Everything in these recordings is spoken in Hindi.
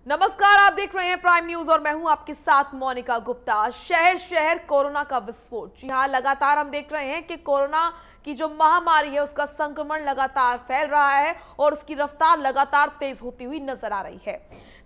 नमस्कार, आप देख रहे हैं प्राइम न्यूज और मैं हूं आपके साथ मोनिका गुप्ता। शहर शहर कोरोना का विस्फोट। जी हां, लगातार हम देख रहे हैं कि कोरोना की जो महामारी है उसका संक्रमण लगातार फैल रहा है और उसकी रफ्तार लगातार तेज होती हुई नजर आ रही है।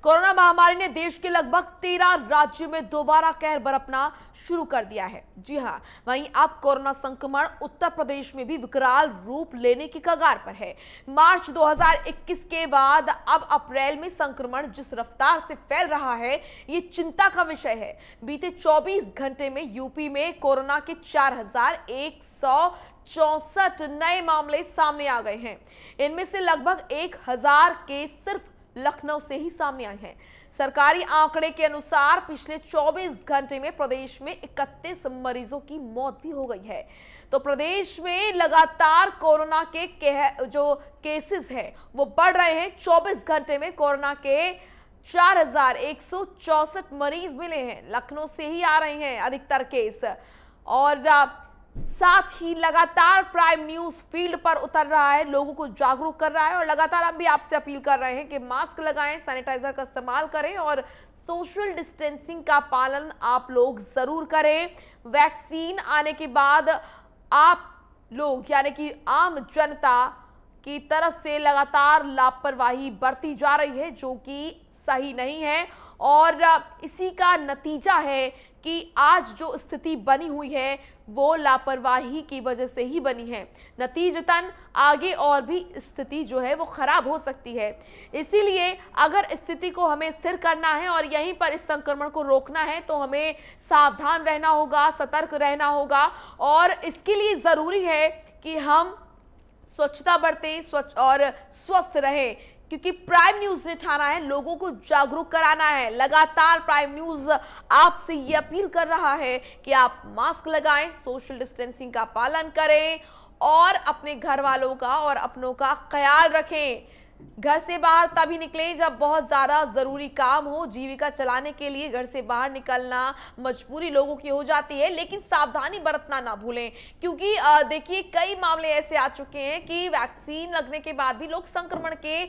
कोरोना महामारी ने देश के लगभग 13 राज्यों में दोबारा कहर बरपना शुरू कर दिया है। जी हां, वहीं अब कोरोना संक्रमण उत्तर प्रदेश में भी विकराल रूप लेने की कगार पर है। मार्च 2021 के बाद अब अप्रैल में संक्रमण जिस रफ्तार से फैल रहा है, ये चिंता का विषय है। बीते 24 घंटे में यूपी में कोरोना के 4164 नए मामले सामने आ गए हैं। इनमें से लगभग 1000 केस सिर्फ लखनऊ से ही सामने आए हैं। सरकारी आंकड़े के अनुसार पिछले 24 घंटे में प्रदेश में 31 मरीजों की मौत भी हो गई है। तो प्रदेश में लगातार कोरोना के जो केसेस हैं वो बढ़ रहे हैं। 24 घंटे में कोरोना के 4164 मरीज मिले हैं। लखनऊ से ही आ रहे हैं अधिकतर केस और साथ ही लगातार प्राइम न्यूज फील्ड पर उतर रहा है, लोगों को जागरूक कर रहा है और लगातार हम भी आपसे अपील कर रहे हैं कि मास्क लगाएं, सैनिटाइजर का इस्तेमाल करें और सोशल डिस्टेंसिंग का पालन आप लोग जरूर करें। वैक्सीन आने के बाद आप लोग यानी कि आम जनता की तरफ से लगातार लापरवाही बरती जा रही है, जो कि सही नहीं है और इसी का नतीजा है कि आज जो स्थिति बनी हुई है वो लापरवाही की वजह से ही बनी है। नतीजतन आगे और भी स्थिति जो है वो खराब हो सकती है। इसीलिए अगर स्थिति को हमें स्थिर करना है और यहीं पर इस संक्रमण को रोकना है तो हमें सावधान रहना होगा, सतर्क रहना होगा और इसके लिए जरूरी है कि हम स्वच्छता बरतें, स्वच्छ और स्वस्थ रहें, क्योंकि प्राइम न्यूज ने ठाना है लोगों को जागरूक कराना है। लगातार प्राइम न्यूज आपसे ये अपील कर रहा है कि आप मास्क लगाएं, सोशल डिस्टेंसिंग का पालन करें और अपने घर वालों का और अपनों का ख्याल रखें। घर से बाहर तभी निकलें जब बहुत ज्यादा जरूरी काम हो। जीविका चलाने के लिए घर से बाहर निकलना मजबूरी लोगों की हो जाती है, लेकिन सावधानी बरतना ना भूलें, क्योंकि देखिए कई मामले ऐसे आ चुके हैं कि वैक्सीन लगने के बाद भी लोग संक्रमण के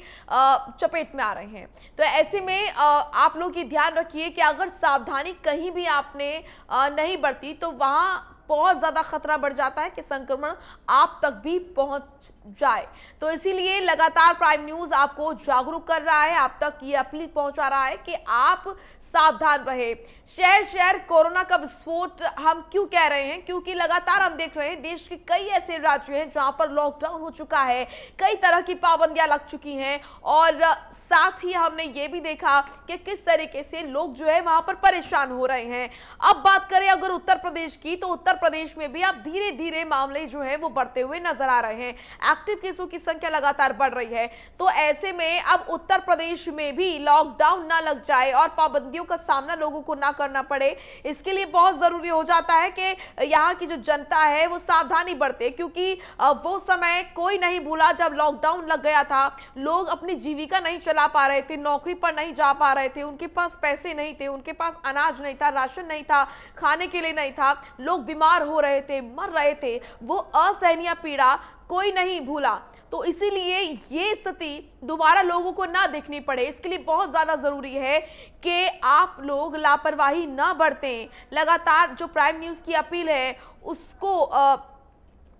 चपेट में आ रहे हैं। तो ऐसे में आप लोग ये ध्यान रखिए कि अगर सावधानी कहीं भी आपने नहीं बरती तो वहां बहुत ज्यादा खतरा बढ़ जाता है कि संक्रमण आप तक भी पहुंच जाए। तो इसीलिए लगातार प्राइम न्यूज आपको जागरूक कर रहा है, आप तक ये अपील पहुंचा रहा है कि आप सावधान रहे। शहर शहर कोरोना का विस्फोट हम क्यों कह रहे हैं? क्योंकि लगातार हम देख रहे हैं देश के कई ऐसे राज्य हैं जहां पर लॉकडाउन हो चुका है, कई तरह की पाबंदियां लग चुकी हैं और साथ ही हमने ये भी देखा कि किस तरीके से लोग जो है वहां पर परेशान हो रहे हैं। अब बात करें अगर उत्तर प्रदेश की, तो उत्तर प्रदेश में भी अब धीरे धीरे मामले जो है वो बढ़ते हुए नजर आ रहे हैं। एक्टिव केसों की संख्या लगातार बढ़ रही है। तो ऐसे में अब उत्तर प्रदेश में भी लॉकडाउन ना लग जाए और पाबंदियों का सामना लोगों को ना करना पड़े, इसके लिए बहुत जरूरी हो जाता है कि यहाँ की जो जनता है वो सावधानी बरते, क्योंकि वो समय कोई नहीं भूला जब लॉकडाउन लग गया था। लोग अपनी जीविका नहीं चला पा रहे थे, नौकरी पर नहीं जा पा रहे थे, उनके पास पैसे नहीं थे, उनके पास अनाज नहीं था, राशन नहीं था, खाने के लिए नहीं था, लोग बीमार हो रहे थे, मर रहे थे। वो असहनीय पीड़ा कोई नहीं भूला। तो इसीलिए ये स्थिति दोबारा लोगों को ना देखनी पड़े, इसके लिए बहुत ज्यादा जरूरी है कि आप लोग लापरवाही ना बरतें। लगातार जो प्राइम न्यूज की अपील है उसको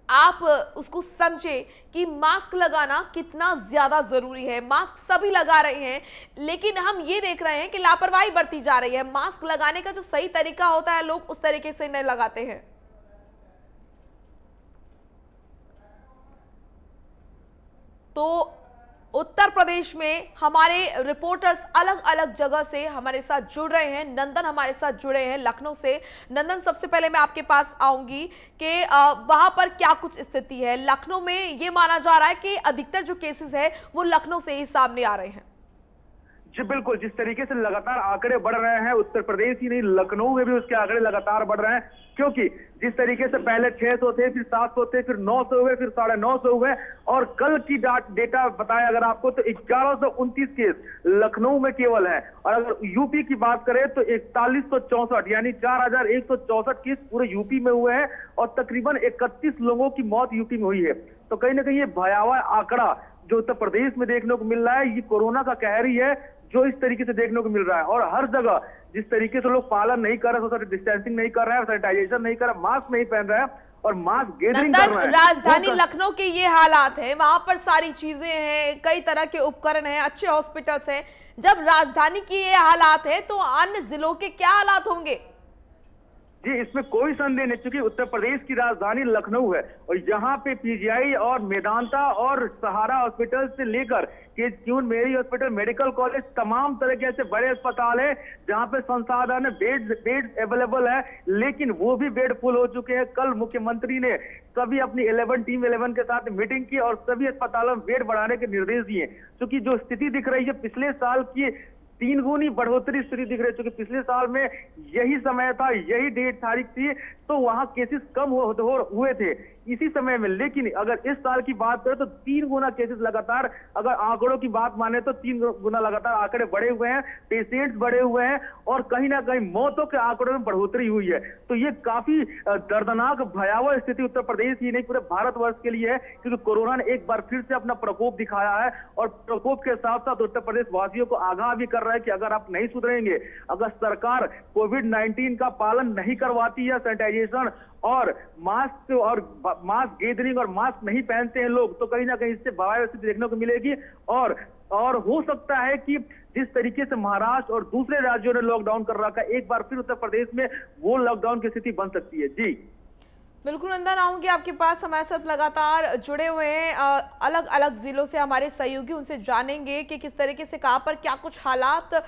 आप उसको समझे कि मास्क लगाना कितना ज्यादा जरूरी है। मास्क सभी लगा रहे हैं, लेकिन हम ये देख रहे हैं कि लापरवाही बरती जा रही है। मास्क लगाने का जो सही तरीका होता है लोग उस तरीके से नहीं लगाते हैं। तो उत्तर प्रदेश में हमारे रिपोर्टर्स अलग अलग जगह से हमारे साथ जुड़ रहे हैं। नंदन हमारे साथ जुड़े हैं लखनऊ से। नंदन, सबसे पहले मैं आपके पास आऊंगी कि वहां पर क्या कुछ स्थिति है। लखनऊ में ये माना जा रहा है कि अधिकतर जो केसेस है वो लखनऊ से ही सामने आ रहे हैं। जी बिल्कुल, जिस तरीके से लगातार आंकड़े बढ़ रहे हैं, उत्तर प्रदेश ही नहीं लखनऊ में भी उसके आंकड़े लगातार बढ़ रहे हैं, क्योंकि जिस तरीके से पहले 600 थे, फिर 700 थे, फिर 900 हुए, फिर 950 हुए और कल की डेटा बताया अगर आपको तो 1129 केस लखनऊ में केवल है। और अगर यूपी की बात करें तो 4164 यानी 4164 केस पूरे यूपी में हुए हैं और तकरीबन 31 लोगों की मौत यूपी में हुई है। तो कहीं ना कहीं ये भयावह आंकड़ा जो उत्तर प्रदेश में देखने को मिल रहा है, ये कोरोना का कहर ही है, जो इस तरीके से देखने को मिल रहा है। और हर जगह जिस तरीके से लोग पालन नहीं कर रहे, सोशल डिस्टेंसिंग नहीं कर रहे हैं, सैनिटाइजेशन नहीं कर रहे, मास्क नहीं पहन रहे हैं और मास्क गैदरिंग कर रहे हैं। राजधानी लखनऊ के ये हालात है, वहां पर सारी चीजें हैं, कई तरह के उपकरण हैं, अच्छे हॉस्पिटल्स हैं। जब राजधानी की ये हालात है तो अन्य जिलों के क्या हालात होंगे? जी, इसमें कोई संदेह नहीं, क्योंकि उत्तर प्रदेश की राजधानी लखनऊ है और यहाँ पे पीजीआई और मेदांता और सहारा हॉस्पिटल से लेकर के क्यून मेरी हॉस्पिटल, मेडिकल कॉलेज, तमाम तरह के ऐसे बड़े अस्पताल है जहाँ पे संसाधन बेड अवेलेबल है, लेकिन वो भी बेड फुल हो चुके हैं। कल मुख्यमंत्री ने सभी अपनी टीम 11 के साथ मीटिंग की और सभी अस्पतालों में बेड बढ़ाने के निर्देश दिए, क्योंकि जो स्थिति दिख रही है पिछले साल की 3 गुनी बढ़ोतरी स्थिति दिख रही है। क्योंकि पिछले साल में यही समय था, यही डेट तारीख थी, तो वहां केसेस कम हुए थे इसी समय में। लेकिन अगर इस साल की बात करें तो 3 गुना केसेस लगातार, अगर आंकड़ों की बात माने तो 3 गुना लगातार आंकड़े बढ़े हुए हैं, पेशेंट्स बढ़े हुए हैं और कहीं ना कहीं मौतों के आंकड़ों में बढ़ोतरी हुई है। तो ये काफी दर्दनाक भयावह स्थिति उत्तर प्रदेश ही नहीं पूरे भारतवर्ष के लिए है, क्योंकि कोरोना ने एक बार फिर से अपना प्रकोप दिखाया है और प्रकोप के साथ साथ उत्तर प्रदेश वासियों को आगाह भी कर रहा है कि अगर आप नहीं सुधरेंगे, अगर सरकार कोविड-19 का पालन नहीं करवाती है, सैनिटाइजेशन और मास्क गैदरिंग और मास्क नहीं पहनते हैं लोग, तो कहीं ना कहीं इससे भयावह स्थिति देखने को मिलेगी। और हो सकता है कि जिस तरीके से महाराष्ट्र और दूसरे राज्यों ने लॉकडाउन कर रखा है, एक बार फिर उत्तर प्रदेश में वो लॉकडाउन की स्थिति बन सकती है। जी बिल्कुल नंदन, आऊंगी आपके पास, हमारे साथ लगातार जुड़े हुए हैं अलग अलग जिलों से हमारे सहयोगी, उनसे जानेंगे कि किस तरीके से कहां पर क्या कुछ हालात।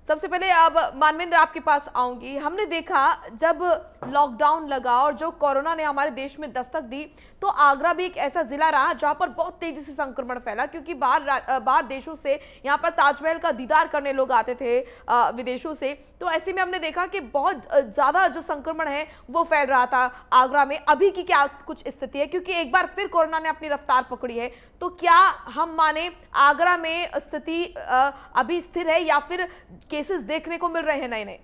सबसे पहले अब मानवेंद्र आपके पास आऊंगी। हमने देखा जब लॉकडाउन लगा और जो कोरोना ने हमारे देश में दस्तक दी, तो आगरा भी एक ऐसा जिला रहा जहां पर बहुत तेजी से संक्रमण फैला, क्योंकि बाहर देशों से यहां पर ताजमहल का दीदार करने लोग आते थे विदेशों से। तो ऐसे में हमने देखा कि बहुत ज्यादा जो संक्रमण है वो फैल रहा था आगरा में। अभी की क्या कुछ स्थिति है, क्योंकि एक बार फिर कोरोना ने अपनी रफ्तार पकड़ी है, तो क्या हम माने आगरा में स्थिति अभी स्थिर है या फिर केसेस देखने को मिल रहे हैं नए नए?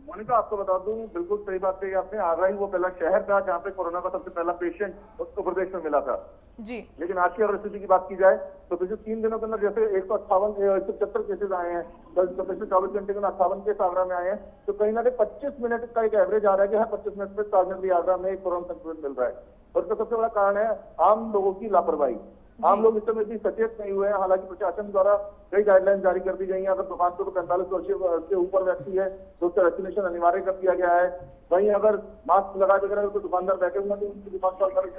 मोनिका, आपको बता दूं, बिल्कुल सही बात कही आपने। आगरा ही वो पहला शहर था जहां पे कोरोना का सबसे पहला पेशेंट उत्तर प्रदेश में मिला था जी। लेकिन आज की अगर स्थिति की बात की जाए तो पिछले 3 दिनों के अंदर जैसे 175 केसेस आए हैं, तो पिछले 24 घंटे में 58 केस आगरा में आए हैं, तो कहीं ना कहीं 25 मिनट का एक एवरेज आ रहा है कि हर 25 मिनट में ताजमहल आगरा में एक कोरोना संक्रमित मिल रहा है। और इसका सबसे बड़ा कारण है आम लोगों की लापरवाही। आम लोग इस समय इतनी सचेत नहीं हुए हैं। हालांकि प्रशासन द्वारा कई गाइडलाइन जारी कर दी गई हैं। अगर दुकान पर 45 वर्ष के ऊपर व्यक्ति है तो उसका वैक्सीनेशन अनिवार्य कर दिया गया है। वहीं अगर मास्क लगा के अगर कोई दुकानदार बैठे हुए हैं तो उनकी दुकान पर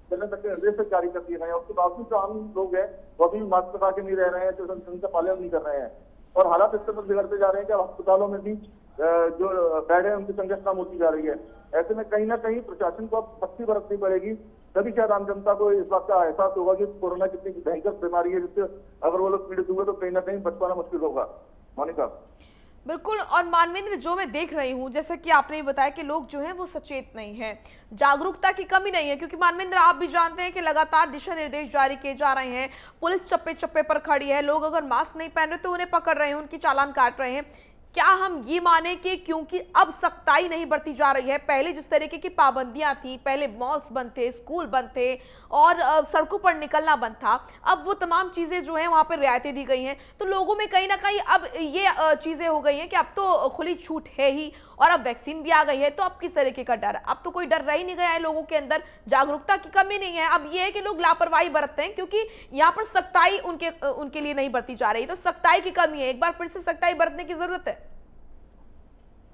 चलने तक के निर्देश जारी कर दिए गए हैं। उसके बावजूद जो आम लोग हैं वो अभी मास्क लगा के नहीं रह रहे हैं, तो उनका पालन नहीं कर रहे हैं और हालात इस तरह बिगड़ते जा रहे हैं कि अस्पतालों में भी जो बेड है उनकी संख्या कम होती जा रही है। ऐसे में कहीं ना कहीं प्रशासन को अब सख्ती बरतनी पड़ेगी, तभी शायद आम जनता को इस बात का एहसास होगा कि कोरोना कितनी भयंकर बीमारी है, जिससे अगर वो लोग पीड़ित हुए तो कहीं ना कहीं बच पाना मुश्किल होगा। मोनिका बिल्कुल। और मानवेंद्र, जो मैं देख रही हूँ, जैसा कि आपने बताया कि लोग जो हैं वो सचेत नहीं हैं, जागरूकता की कमी नहीं है, क्योंकि मानवेंद्र आप भी जानते हैं कि लगातार दिशा निर्देश जारी किए जा रहे हैं, पुलिस चप्पे चप्पे पर खड़ी है, लोग अगर मास्क नहीं पहन रहे तो उन्हें पकड़ रहे हैं, उनकी चालान काट रहे हैं। क्या हम ये माने कि क्योंकि अब सख्ताई नहीं बरती जा रही है, पहले जिस तरीके की पाबंदियां थी, पहले मॉल्स बंद थे, स्कूल बंद थे और सड़कों पर निकलना बंद था, अब वो तमाम चीजें जो हैं वहां पर रियायतें दी गई हैं, तो लोगों में कहीं ना कहीं अब ये चीजें हो गई हैं कि अब तो खुली छूट है ही और अब वैक्सीन भी आ गई है, तो अब किस तरीके का डर? अब तो कोई डर रह ही नहीं गया है लोगों के अंदर, जागरूकता की कमी नहीं है। अब ये है कि लोग लापरवाही बरतते हैं क्योंकि यहाँ पर सख्ताई उनके लिए नहीं बरती जा रही, तो सख्ताई की कमी है। एक बार फिर से सख्ताई बरतने की जरूरत है।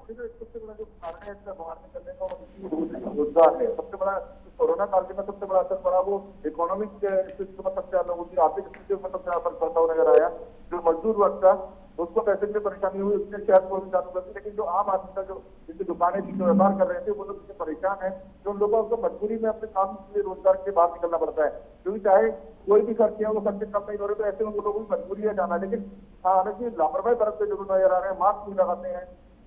सबसे बड़ा जो कारण है इसका बाहर निकलने का रोजगार है। सबसे बड़ा कोरोना काल में सबसे बड़ा असर पड़ा वो इकोनॉमिक स्थिति पर, सबसे ज्यादा लोगों की आर्थिक स्थिति पर सबसे ज्यादा पड़ता हुआ नजर आया। जो मजदूर वर्ग था उसको पैसे की परेशानी हुई, उसने शहर को चालू कर दी, लेकिन जो आम आदमी का जो जिनकी दुकानें थी, जो व्यापार कर रहे थे, वो लोग इससे परेशान है। जो उन लोगों को मजबूरी में अपने काम के लिए रोजगार के बाहर निकलना पड़ता है, क्योंकि चाहे कोई भी खर्च है वो खर्चे कम नहीं हो रहे, तो ऐसे में वो लोगों की मजबूरी है जाना। लेकिन हालांकि लापरवाही बरतते जरूर नजर आ रहे हैं, मास्क नहीं लगाते हैं,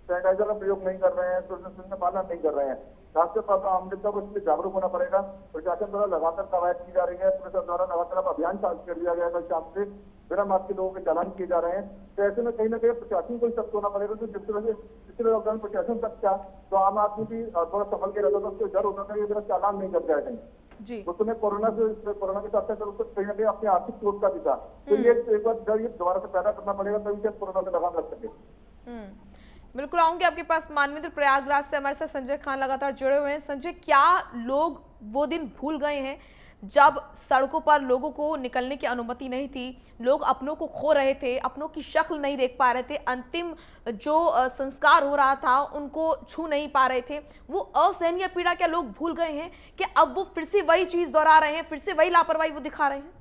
सैनिटाइजर का प्रयोग नहीं कर रहे हैं, सोशल डिस्टेंसिंग का पालन नहीं कर रहे हैं। खासकर आम जनता को इसलिए जागरूक होना पड़ेगा। प्रशासन द्वारा लगातार कवायद की जा रही है, पुलिस द्वारा लगातार अभियान चालू कर दिया गया है, कल शाम से बिना मास्क के लोगों के चालान किए जा रहे हैं। तो ऐसे में कहीं ना कहीं प्रशासन को ही सख्त होना पड़ेगा। तो जिस तरह से पिछले लॉकडाउन प्रशासन सख्त था तो आम आदमी भी थोड़ा संभल के रहता था, उसको डर होता था कि मेरा चालान नहीं कर जाए कहीं। जी। उस समय कोरोना के साथ साथ उसको कहीं ना कहीं अपनी आर्थिक स्रोत का भी था। तो ये एक बार डर ये दोबारा से पैदा करना पड़ेगा, तभी से कोरोना से लगाम लग सके। बिल्कुल आऊंगे आपके पास। मानवेंद्र, प्रयागराज से हमारे साथ संजय खान लगातार जुड़े हुए हैं। संजय, क्या लोग वो दिन भूल गए हैं जब सड़कों पर लोगों को निकलने की अनुमति नहीं थी, लोग अपनों को खो रहे थे, अपनों की शक्ल नहीं देख पा रहे थे, अंतिम जो संस्कार हो रहा था उनको छू नहीं पा रहे थे, वो असहनीय पीड़ा क्या लोग भूल गए हैं कि अब वो फिर से वही चीज दोहरा रहे हैं, फिर से वही लापरवाही वो दिखा रहे हैं?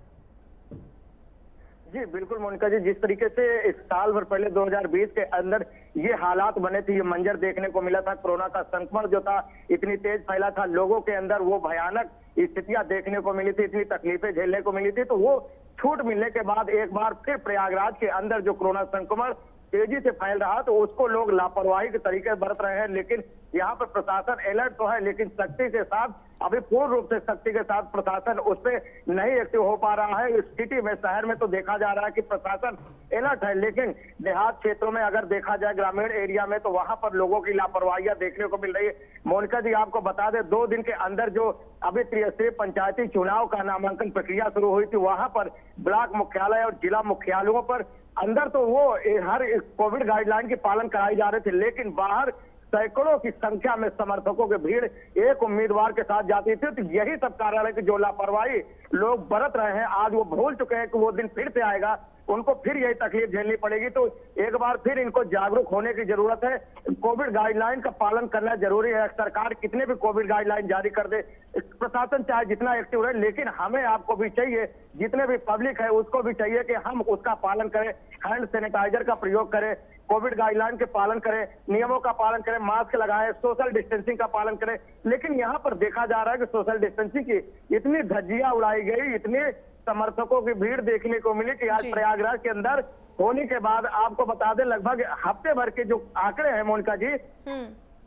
जी बिल्कुल मोनिका जी, जिस तरीके से इस साल भर पहले 2020 के अंदर ये हालात बने थे, ये मंजर देखने को मिला था, कोरोना का संक्रमण जो था इतनी तेज फैला था, लोगों के अंदर वो भयानक स्थितियां देखने को मिली थी, इतनी तकलीफें झेलने को मिली थी, तो वो छूट मिलने के बाद एक बार फिर प्रयागराज के अंदर जो कोरोना संक्रमण तेजी से फैल रहा तो उसको लोग लापरवाही के तरीके बरत रहे हैं। लेकिन यहाँ पर प्रशासन अलर्ट तो है, लेकिन सख्ती के साथ, अभी पूर्ण रूप से सख्ती के साथ प्रशासन उस पर नहीं एक्टिव हो पा रहा है। इस सिटी में, शहर में तो देखा जा रहा है कि प्रशासन अलर्ट है, लेकिन देहात क्षेत्रों में अगर देखा जाए, ग्रामीण एरिया में, तो वहां पर लोगों की लापरवाहियां देखने को मिल रही है। मोनिका जी आपको बता दें, 2 दिन के अंदर जो अभी त्रिस्तरीय पंचायती चुनाव का नामांकन प्रक्रिया शुरू हुई थी, वहां पर ब्लॉक मुख्यालय और जिला मुख्यालयों पर अंदर तो वो हर कोविड गाइडलाइन की पालन कराई जा रही थी, लेकिन बाहर सैकड़ों की संख्या में समर्थकों की भीड़ एक उम्मीदवार के साथ जाती थी। तो यही सब कारण है कि जो लापरवाही लोग बरत रहे हैं, आज वो भूल चुके हैं कि वो दिन फिर से आएगा, उनको फिर यही तकलीफ झेलनी पड़ेगी। तो एक बार फिर इनको जागरूक होने की जरूरत है। कोविड गाइडलाइन का पालन करना जरूरी है। सरकार कितने भी कोविड गाइडलाइन जारी कर दे, प्रशासन चाहे जितना एक्टिव रहे, लेकिन हमें आपको भी चाहिए, जितने भी पब्लिक है उसको भी चाहिए कि हम उसका पालन करें, हैंड सैनिटाइजर का प्रयोग करें, कोविड गाइडलाइन के पालन करें, नियमों का पालन करें, मास्क लगाएं, सोशल डिस्टेंसिंग का पालन करें। लेकिन यहाँ पर देखा जा रहा है कि सोशल डिस्टेंसिंग की इतनी धज्जियां उड़ाई गई, इतने समर्थकों की भीड़ देखने को मिली कि आज प्रयागराज के अंदर होने के बाद आपको बता दें, लगभग हफ्ते भर के जो आंकड़े हैं मोनिका जी,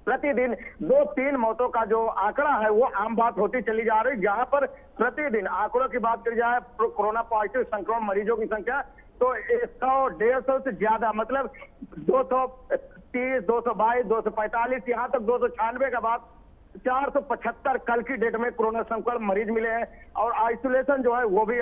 प्रतिदिन 2-3 मौतों का जो आंकड़ा है वो आम बात होती चली जा रही। जहां पर प्रतिदिन आंकड़ों की बात करी जाए, कोरोना पॉजिटिव संक्रमण मरीजों की संख्या तो 100-150 से ज्यादा, मतलब 230, 222, 245, यहाँ तक 296 के बाद 475 कल की डेट में कोरोना संक्रमण मरीज मिले हैं। और आइसोलेशन जो है वो भी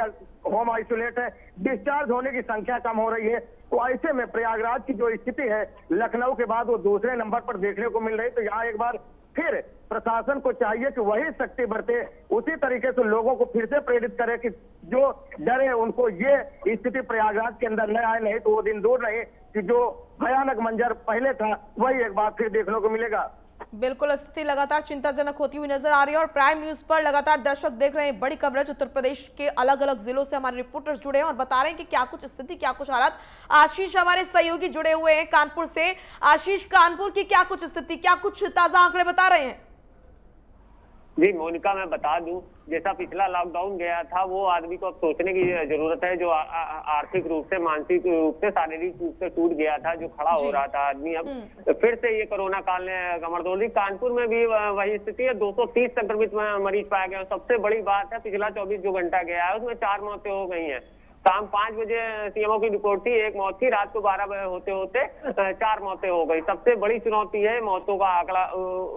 होम आइसोलेट है, डिस्चार्ज होने की संख्या कम हो रही है। तो ऐसे में प्रयागराज की जो स्थिति है लखनऊ के बाद वो दूसरे नंबर पर देखने को मिल रही है। तो यहाँ एक बार फिर प्रशासन को चाहिए कि वही शक्ति बरते, उसी तरीके से लोगों को फिर से प्रेरित करे कि जो डर है उनको ये स्थिति प्रयागराज के अंदर न आए, नहीं तो वो दिन दूर नहीं कि जो भयानक मंजर पहले था वही एक बार फिर देखने को मिलेगा। बिल्कुल, स्थिति लगातार चिंताजनक होती हुई नजर आ रही है और प्राइम न्यूज पर लगातार दर्शक देख रहे हैं बड़ी कवरेज। उत्तर प्रदेश के अलग अलग जिलों से हमारे रिपोर्टर्स जुड़े हैं और बता रहे हैं कि क्या कुछ स्थिति, क्या कुछ हालात। आशीष हमारे सहयोगी जुड़े हुए हैं कानपुर से। आशीष, कानपुर की क्या कुछ स्थिति, क्या कुछ ताजा आंकड़े बता रहे हैं? जी मोनिका, मैं बता दूं, जैसा पिछला लॉकडाउन गया था वो आदमी को अब सोचने की जरूरत है। जो आर्थिक रूप से, मानसिक रूप से, शारीरिक रूप से टूट गया था, जो खड़ा हो रहा था आदमी, अब फिर से ये कोरोना काल ने कमर तोड़ दी। कानपुर में भी वही स्थिति है, 230 संक्रमित मरीज पाए गए। सबसे बड़ी बात है, पिछला 24 जो घंटा गया है उसमें 4 मौतें हो गई हैं। शाम 5 बजे सीएमओ की रिपोर्ट थी 1 मौत थी, रात को 12 बजे होते होते 4 मौतें हो गई। सबसे बड़ी चुनौती है मौतों का आंकड़ा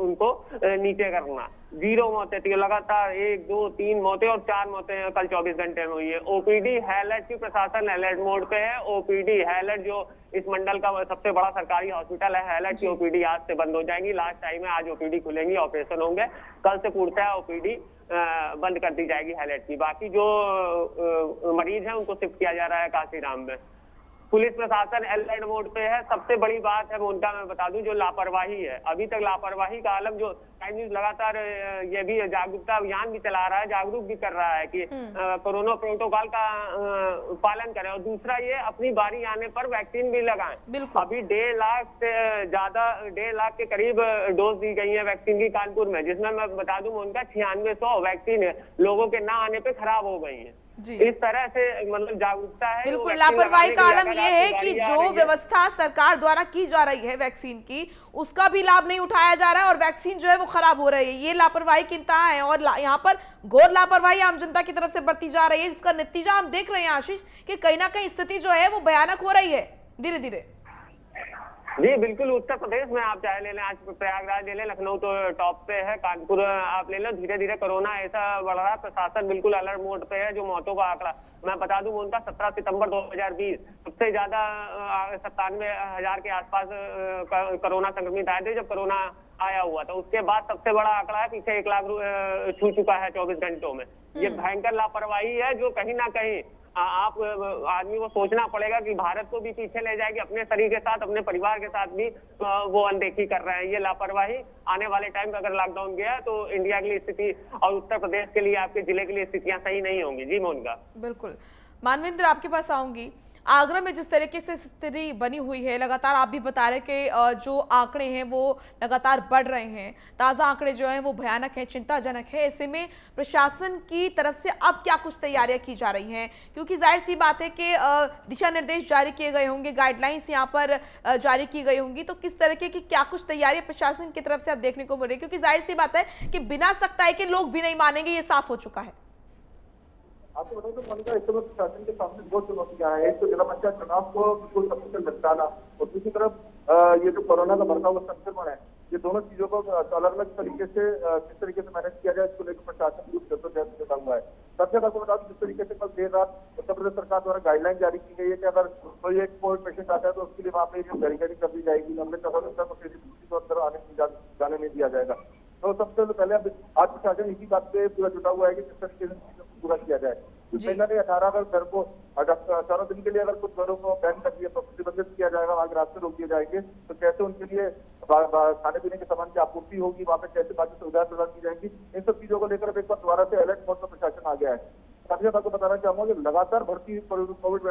उनको नीचे करना। 0 मौतें थी, लगातार 1, 2, 3 मौतें और 4 मौतें कल 24 घंटे में हुई है। ओपीडी हाईलाइट की प्रशासन अलर्ट मोड पे है। ओपीडी हाईलाइट जो इस मंडल का सबसे बड़ा सरकारी हॉस्पिटल है, हाईलाइट की ओपीडी आज से बंद हो जाएंगी। लास्ट टाइम है, आज ओपीडी खुलेंगी, ऑपरेशन होंगे। कल से पूर्णतः ओपीडी बंद कर दी जाएगी हाईलाइट की। बाकी जो मरीज हैं उनको शिफ्ट किया जा रहा है काशीराम में। पुलिस प्रशासन अलर्ट मोड पे है। सबसे बड़ी बात है उनका, मैं बता दूं, जो लापरवाही है, अभी तक लापरवाही का आलम, जो टाइम न्यूज लगातार ये भी जागरूकता अभियान भी चला रहा है, जागरूक भी कर रहा है कि कोरोना प्रोटोकॉल का पालन करें। और दूसरा ये, अपनी बारी आने पर वैक्सीन भी लगाएं। अभी 1.5 लाख से ज्यादा, 1.5 लाख के करीब डोज दी गई है वैक्सीन की कानपुर में, जिसमें मैं बता दूं उनका 9600 वैक्सीन लोगों के ना आने पे खराब हो गई है। इस तरह से मतलब जागरूकता है। बिल्कुल, लापरवाही का आलम यह है कि जो व्यवस्था सरकार द्वारा की जा रही है वैक्सीन की, उसका भी लाभ नहीं उठाया जा रहा है और वैक्सीन जो है वो खराब हो रही है। ये लापरवाही की इंतहा है और यहाँ पर घोर लापरवाही आम जनता की तरफ से बरती जा रही है, जिसका नतीजा हम देख रहे हैं आशीष कि कहीं ना कहीं स्थिति जो है वो भयानक हो रही है धीरे धीरे। जी बिल्कुल, उत्तर प्रदेश में आप चाहे ले लें, आज प्रयागराज ले लें, लखनऊ तो टॉप पे है, कानपुर आप ले लो, धीरे धीरे कोरोना ऐसा बढ़ रहा है, प्रशासन बिल्कुल अलर्ट मोड पे है। जो मौतों का आंकड़ा मैं बता दूं, उनका 17 सितंबर 2020 सबसे ज्यादा 97,000 के आसपास कोरोना संक्रमित आए थे जब कोरोना आया हुआ था। उसके बाद सबसे बड़ा आंकड़ा है, पीछे 1 लाख छू चुका है 24 घंटों में। ये भयंकर लापरवाही है जो कहीं ना कहीं आप आदमी को सोचना पड़ेगा कि भारत को भी पीछे ले जाएगी, अपने शरीर के साथ, अपने परिवार के साथ भी वो अनदेखी कर रहे हैं। ये लापरवाही आने वाले टाइम में अगर लॉकडाउन गया तो इंडिया के लिए स्थिति और उत्तर प्रदेश के लिए, आपके जिले के लिए स्थितियां सही नहीं होंगी। जी मोनिका। बिल्कुल मानवेंद्र, आपके पास आऊंगी। आगरा में जिस तरीके से स्थिति बनी हुई है, लगातार आप भी बता रहे कि जो आंकड़े हैं वो लगातार बढ़ रहे हैं, ताज़ा आंकड़े जो हैं वो भयानक हैं, चिंताजनक है। ऐसे में प्रशासन की तरफ से अब क्या कुछ तैयारियां की जा रही हैं? क्योंकि जाहिर सी बात है कि दिशा निर्देश जारी किए गए होंगे, गाइडलाइंस यहाँ पर जारी की गई होंगी, तो किस तरीके की क्या कुछ तैयारियां प्रशासन की तरफ से अब देखने को मिल रही है? क्योंकि जाहिर सी बात है कि बिना सख्ताई के लोग भी नहीं मानेंगे, ये साफ हो चुका है। आपको बताऊं तो मोनिका, इस समय प्रशासन के सामने दो चुनौतियां हैं। एक तो जिला पंचायत चुनाव को बिल्कुल सबसे निपटाना, और दूसरी तरफ ये जो कोरोना का बढ़ता हुआ संक्रमण है, ये दोनों चीजों को अलग अलग तरीके से किस तरीके से मैनेज किया जाए, इसको लेकर प्रशासन की जद्दोजहद जुटा हुआ है। सबसे ज्यादा आपको बता दूं, जिस तरीके से कल देर रात उत्तर प्रदेश सरकार द्वारा गाइडलाइन जारी की गई है कि अगर कोई एक कोविड पेशेंट आता है तो उसके लिए वहाँ पे बैरिकेडिंग कर दी जाएगी, लंबे कदम तक उसे दूसरी को अंदर जाने नहीं दिया जाएगा। तो सबसे पहले आज प्रशासन इसी बात पे पूरा जुटा हुआ है कि किस तरीके से पूरा किया जाए। पहले 18 अगर घर को 18 दिन के लिए अगर कुछ घरों को बैन कर दिया, प्रतिबंधित किया जाएगा, वहाँ के रास्ते रोक दिए जाएंगे, तो कैसे उनके लिए खाने पीने के सामान की आपूर्ति होगी, वहाँ पे कैसे बाकी सुविधाएं प्रदान की जाएंगी, इन सब चीजों को लेकर एक बार दोबारा से अलर्ट मोड पर प्रशासन आ गया है। साथ ही आपको बताना चाहूंगा कि लगातार बढ़ती कोविड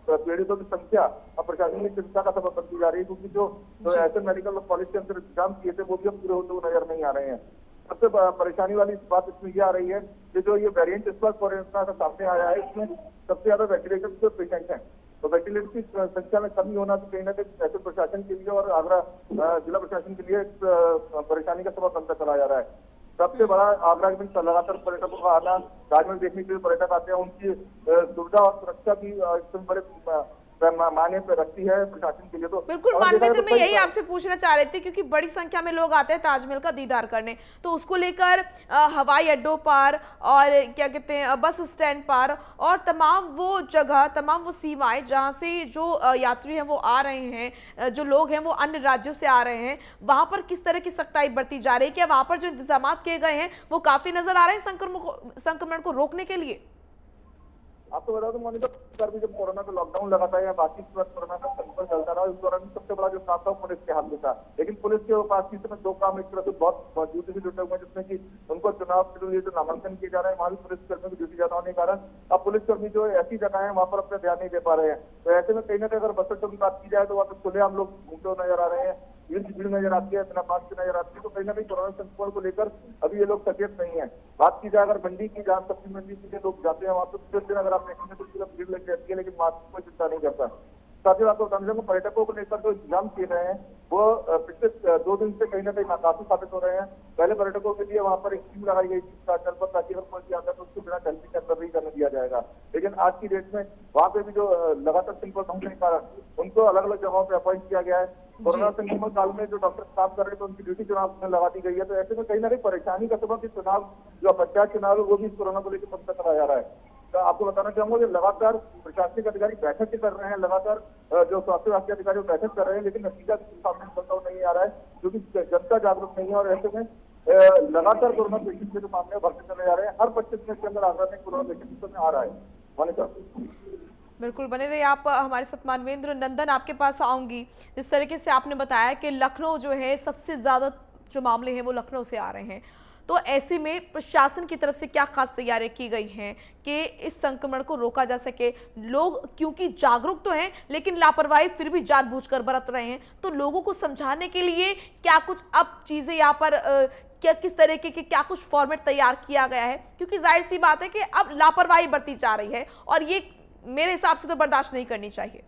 पीड़ितों की संख्या अब प्रशासन की चिंता का सबब बनती जा रही है, क्योंकि जो ऐसे मेडिकल कॉलेज के अंदर इंतजाम किए थे वो भी अब पूरे होते हुए नजर नहीं आ रहे हैं। सबसे परेशानी वाली बात इसमें ये आ रही है कि जो ये वेरिएंट इस वक्त कोरोना का सामने आया है, इसमें सबसे ज्यादा वेंटिलेटर के पेशेंट हैं, तो वेंटिलेटर की संख्या में कमी होना तो कहीं ना कहीं ऐसे प्रशासन के लिए और आगरा जिला प्रशासन के लिए परेशानी का सबब बनता चला जा रहा है। सबसे बड़ा आगरा में लगातार पर्यटकों का आना, ताजमहल देखने के लिए पर्यटक आते हैं, उनकी सुविधा और सुरक्षा भी एकदम बड़े मायने पे रखती है प्रशासन के लिए। तो बिल्कुल मानवेंद्र, मैं यही आपसे पूछना चाह रही थी, क्योंकि बड़ी संख्या में लोग आते हैं ताजमहल का दीदार करने, तो उसको लेकर हवाई अड्डों पर और क्या कहते हैं बस स्टैंड पर और तमाम वो जगह, तमाम वो सीमाएं जहां से जो यात्री हैं वो आ रहे हैं, जो लोग हैं वो अन्य राज्यों से आ रहे हैं, वहां पर किस तरह की सख्ताई बरती जा रही है? क्या वहां पर जो इंतजाम किए गए हैं वो काफी नजर आ रहे हैं संक्रमण को रोकने के लिए? आपको बता दूं मोनिका, भी जब कोरोना का लॉकडाउन लगा था या बाकी कोरोना का संक्रमण चलता रहा, उस दौरान सबसे बड़ा जो काम था पुलिस के हाथ में था। लेकिन पुलिस के पास इस समय दो काम एक तरह से बहुत मजबूती से जुटे हुए हैं, जिसमें कि उनको चुनाव के लिए जो नामांकन किए जा रहे हैं वहाँ भी पुलिस कर्मियों की ड्यूटी ज्यादा होने के कारण अब पुलिसकर्मी जो ऐसी जगह है वहाँ पर अपना ध्यान नहीं दे पा रहे हैं। तो ऐसे में कहीं ना कहीं अगर बस अड्डों की बात की जाए तो वहाँ पे खुले हम लोग घूमते हुए नजर आ रहे हैं, भीड़ नजर आती है, बिना मास्क की नजर आती है, तो कहीं ना कहीं कोरोना संक्रमण को लेकर अभी ये लोग सचेत नहीं है। बात की जाए अगर मंडी की, जहाँ सब्जी मंडी के लिए लोग जाते हैं वहाँ पर दिन अगर आप देखेंगे तो पूरा भीड़ लग जाती है, लेकिन मास्क को चिंता नहीं करता। साथ ही आपको बताना चाहूंगा, पर्यटकों को लेकर जो इंतजाम किए गए हैं वो पिछले 2 दिन से कहीं ना कहीं नाकाफी साबित हो रहे हैं। पहले पर्यटकों के लिए वहाँ पर एक टीम लगाई गई थी स्थल पर, ताकि अगर कोई आता है तो उसको बिना टेंशन के अंदर नहीं करने दिया जाएगा। लेकिन आज की डेट में वहाँ पे भी जो लगातार संक्रमण होने के कारण उनको अलग अलग जगहों पर अपॉइंट किया गया है। कोरोना संक्रमण काल में जो डॉक्टर काम कर रहे हैं तो उनकी ड्यूटी चुनाव में लगा दी गई है। तो ऐसे में कहीं ना कहीं परेशानी का सबब कि चुनाव जो पंचायत चुनाव है वो भी कोरोना को लेकर बनता चला जा रहा है। तो आपको बताना चाहूंगा कि लगातार प्रशासनिक अधिकारी बैठक कर रहे हैं, लगातार जो स्वास्थ्य विभाग के अधिकारी बैठक कर रहे हैं, लेकिन नतीजा सामने निकलता हुआ नहीं आ रहा है, क्योंकि जनता जागरूक नहीं है। और ऐसे में लगातार कोरोना पेशेंट के जो मामले बढ़ते चले जा रहे हैं। हर 25 मिनट के अंदर आगरा में कोरोना पेशेंट में आ रहा है। मोनिका, बिल्कुल बने रहिए आप हमारे साथ। मानवेंद्र नंदन, आपके पास आऊंगी। जिस तरीके से आपने बताया कि लखनऊ जो है सबसे ज्यादा जो मामले हैं वो लखनऊ से आ रहे हैं, तो ऐसे में प्रशासन की तरफ से क्या खास तैयारियां की गई हैं कि इस संक्रमण को रोका जा सके? लोग क्योंकि जागरूक तो हैं लेकिन लापरवाही फिर भी जानबूझकर बरत रहे हैं, तो लोगों को समझाने के लिए क्या कुछ अब चीजें यहाँ पर क्या किस तरीके के क्या कुछ फॉर्मेट तैयार किया गया है? क्योंकि जाहिर सी बात है कि अब लापरवाही बरती जा रही है और ये मेरे हिसाब से तो बर्दाश्त नहीं करनी चाहिए।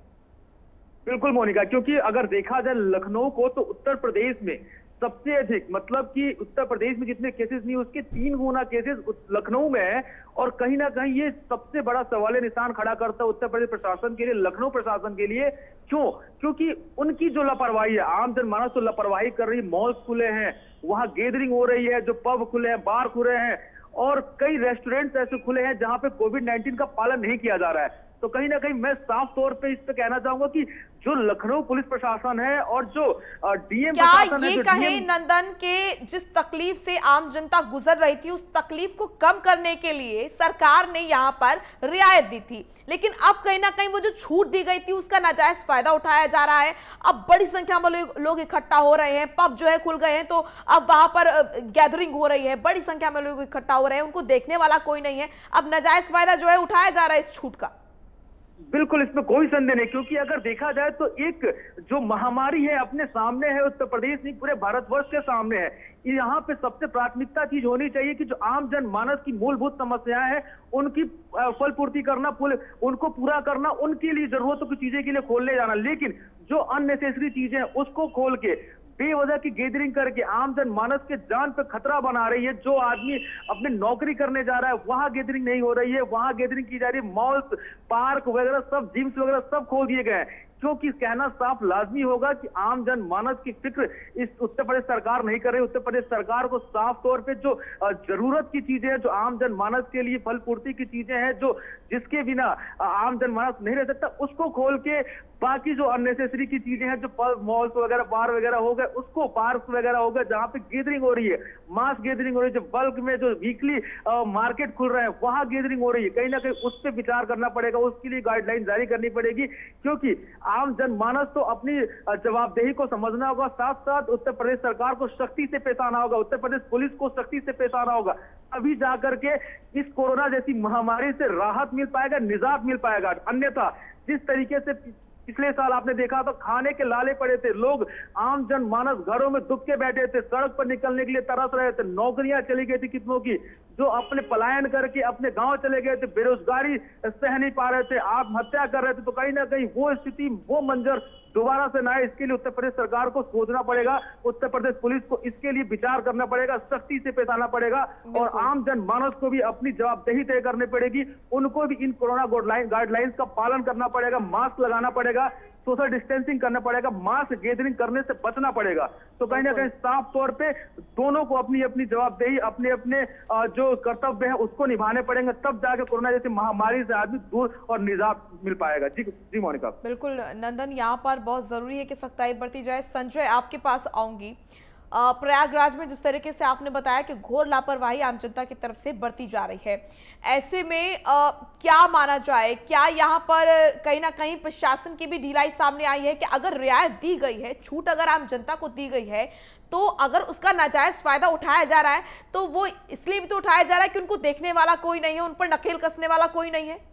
बिल्कुल मोनिका, क्योंकि अगर देखा जाए लखनऊ को तो उत्तर प्रदेश में सबसे अधिक, मतलब कि उत्तर प्रदेश में जितने केसेस नहीं उसके 3 गुना केसेस लखनऊ में है। और कहीं ना कहीं ये सबसे बड़ा सवाल निशान खड़ा करता है उत्तर प्रदेश प्रशासन के लिए, लखनऊ प्रशासन के लिए। क्यों? क्योंकि उनकी जो लापरवाही है, आम जनमानस तो लापरवाही कर रही, मॉल्स खुले हैं, वहां गैदरिंग हो रही है, जो पब खुले हैं, बार खुले हैं और कई रेस्टोरेंट्स ऐसे खुले हैं जहां पे कोविड-19 का पालन नहीं किया जा रहा है। तो कहीं ना कहीं मैं साफ तौर पे इस पे कहना चाहूंगा कि जो लखनऊ पुलिस प्रशासन है और जो डीएम प्रशासन है, ये कहें नंदन के जिस तकलीफ से आम जनता गुजर रही थी उस तकलीफ को कम करने के लिए सरकार ने यहाँ पर रियायत दी थी, लेकिन अब कहीं ना कहीं वो जो छूट दी गई थी उसका नाजायज फायदा उठाया जा रहा है। अब बड़ी संख्या में लोग इकट्ठा हो रहे हैं, पब जो है खुल गए हैं, तो अब वहां पर गैदरिंग हो रही है, बड़ी संख्या में लोग इकट्ठा हो रहे हैं, उनको देखने वाला कोई नहीं है। अब नाजायज फायदा जो है उठाया जा रहा है इस छूट का। बिल्कुल, इसमें कोई संदेह नहीं, क्योंकि अगर देखा जाए तो एक जो महामारी है अपने सामने है, उत्तर प्रदेश नहीं पूरे भारतवर्ष के सामने है। यहाँ पे सबसे प्राथमिकता चीज होनी चाहिए कि जो आम जनमानस की मूलभूत समस्याएं हैं उनकी फल पूर्ति करना, उनको पूरा करना, उनके लिए जरूरतों की चीजें के लिए खोलने जाना। लेकिन जो अननेसेसरी चीजें उसको खोल के बेवजह की गैदरिंग करके आम जनमानस के जान पे खतरा बना रही है। जो आदमी अपने नौकरी करने जा रहा है वहां गैदरिंग नहीं हो रही है, वहां गैदरिंग की जा रही है। मॉल्स, पार्क वगैरह सब, जिम्स वगैरह सब खोल दिए गए हैं, क्योंकि कहना साफ लाजमी होगा कि आम जनमानस की फिक्र इस उत्तर प्रदेश सरकार नहीं कर रही। उत्तर प्रदेश सरकार को साफ तौर पे जो जरूरत की चीजें हैं, जो आम जनमानस के लिए फल पूर्ति की चीजें हैं, जो जिसके बिना आम जनमानस नहीं रह सकता, उसको खोल के बाकी जो अननेसेसरी की चीजें हैं, जो पब, मॉल्स वगैरह, बार वगैरह हो गए, उसको, पार्क वगैरह हो गए, जहां पे गैदरिंग हो रही है, मास गैदरिंग हो रही है, जो बल्क में जो वीकली मार्केट खुल रहे हैं वहां गैदरिंग हो रही है, कहीं ना कहीं उस पर विचार करना पड़ेगा, उसके लिए गाइडलाइन जारी करनी पड़ेगी। क्योंकि आम जनमानस तो अपनी जवाबदेही को समझना होगा, साथ साथ उत्तर प्रदेश सरकार को सख्ती से पेश आना होगा, उत्तर प्रदेश पुलिस को सख्ती से पेश आना होगा, अभी जाकर के इस कोरोना जैसी महामारी से राहत मिल पाएगा, निजात मिल पाएगा। अन्यथा जिस तरीके से पिछले साल आपने देखा तो खाने के लाले पड़े थे, लोग आम जनमानस घरों में दुब के बैठे थे, सड़क पर निकलने के लिए तरस रहे थे, नौकरियां चली गई थी कितनों की, जो अपने पलायन करके अपने गांव चले गए थे, बेरोजगारी सह नहीं पा रहे थे, आत्महत्या कर रहे थे। तो कहीं ना कहीं वो स्थिति, वो मंजर दोबारा से ना आए, इसके लिए उत्तर प्रदेश सरकार को सोचना पड़ेगा, उत्तर प्रदेश पुलिस को इसके लिए विचार करना पड़ेगा, सख्ती से पेश आना पड़ेगा और आम जनमानस को भी अपनी जवाबदेही तय करनी पड़ेगी। उनको भी इन कोरोना गाइडलाइंस का पालन करना पड़ेगा, मास्क लगाना पड़ेगा, सोशल डिस्टेंसिंग करना पड़ेगा, मास गैदरिंग करने से बचना पड़ेगा। तो कहीं ना कहीं साफ तौर पे दोनों को अपनी अपनी जवाबदेही, अपने अपने जो कर्तव्य है उसको निभाने पड़ेंगे, तब जाके कोरोना जैसी महामारी से आदमी दूर और निजात मिल पाएगा। जी मोनिका। बिल्कुल नंदन, यहाँ पर बहुत जरूरी है कि सख्ताई बरती जाए। संजय, आपके पास आऊंगी। प्रयागराज में जिस तरीके से आपने बताया कि घोर लापरवाही आम जनता की तरफ से बरती जा रही है, ऐसे में क्या माना जाए, क्या यहाँ पर कहीं ना कहीं प्रशासन की भी ढिलाई सामने आई है कि अगर रियायत दी गई है, छूट अगर आम जनता को दी गई है, तो अगर उसका नाजायज फायदा उठाया जा रहा है तो वो इसलिए भी तो उठाया जा रहा है कि उनको देखने वाला कोई नहीं है, उन पर नकेल कसने वाला कोई नहीं है।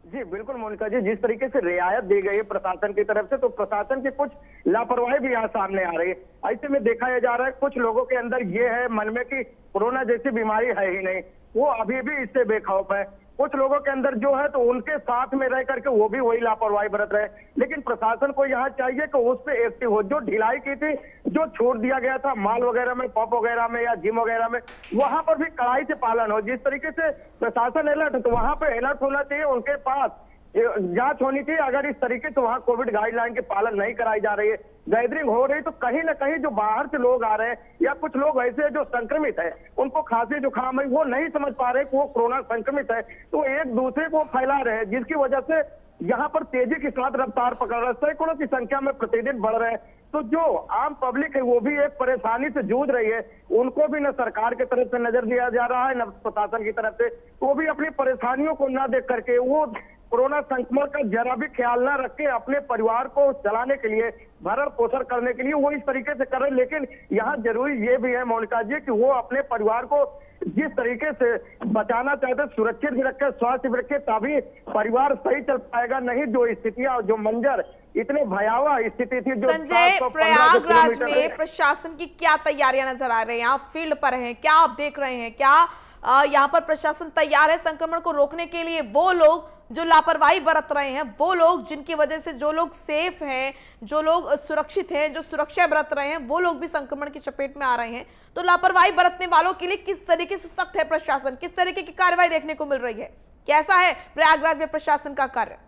जी बिल्कुल मोनिका जी, जिस तरीके से रियायत दी गई है प्रशासन की तरफ से, तो प्रशासन की कुछ लापरवाही भी यहाँ सामने आ रही है। ऐसे में देखा जा रहा है कुछ लोगों के अंदर ये है मन में कि कोरोना जैसी बीमारी है ही नहीं, वो अभी भी इससे बेखौफ है। कुछ लोगों के अंदर जो है तो उनके साथ में रह करके वो भी वही लापरवाही बरत रहे। लेकिन प्रशासन को यहाँ चाहिए कि उस पर एक्टिव हो। जो ढिलाई की थी, जो छोड़ दिया गया था मॉल वगैरह में, पब वगैरह में या जिम वगैरह में, वहां पर भी कड़ाई से पालन हो। जिस तरीके से प्रशासन अलर्ट है तो वहां पर अलर्ट होना चाहिए, उनके पास जांच होनी चाहिए। अगर इस तरीके से वहां कोविड गाइडलाइन के पालन नहीं कराई जा रही है, गैदरिंग हो रही, तो कहीं ना कहीं जो बाहर से लोग आ रहे हैं या कुछ लोग ऐसे जो संक्रमित है, उनको खांसी जुकाम है, वो नहीं समझ पा रहे कि वो कोरोना संक्रमित है, तो एक दूसरे को फैला रहे हैं, जिसकी वजह से यहाँ पर तेजी के साथ रफ्तार पकड़ रहे हैं, सैकड़ों की संख्या में प्रतिदिन बढ़ रहे हैं। तो जो आम पब्लिक है वो भी एक परेशानी से जूझ रही है, उनको भी न सरकार की तरफ से नजर दिया जा रहा है, न प्रशासन की तरफ से। वो भी अपनी परेशानियों को न देख करके वो कोरोना संक्रमण का जरा भी ख्याल न रख के अपने परिवार को चलाने के लिए, भरण पोषण करने के लिए वो इस तरीके से कर रहे हैं। लेकिन यहाँ जरूरी ये भी है मोनिका जी कि वो अपने परिवार को जिस तरीके से बचाना चाहते, सुरक्षित भी रखे, स्वास्थ्य भी रखे, तभी परिवार सही चल पाएगा। नहीं जो स्थितियां, जो मंजर, इतने भयावह स्थिति थी जो संजय, प्रयागराज में प्रशासन की क्या तैयारियां नजर आ रही हैं? आप फील्ड पर हैं, क्या आप देख रहे हैं, क्या यहाँ पर प्रशासन तैयार है संक्रमण को रोकने के लिए। वो लोग जो लापरवाही बरत रहे हैं, वो लोग जिनकी वजह से जो लोग सेफ हैं, जो लोग सुरक्षित हैं, जो सुरक्षा बरत रहे हैं, वो लोग भी संक्रमण की चपेट में आ रहे हैं। तो लापरवाही बरतने वालों के लिए किस तरीके से सख्त है प्रशासन, किस तरीके की कार्रवाई देखने को मिल रही है, कैसा है प्रयागराज में प्रशासन का कार्य?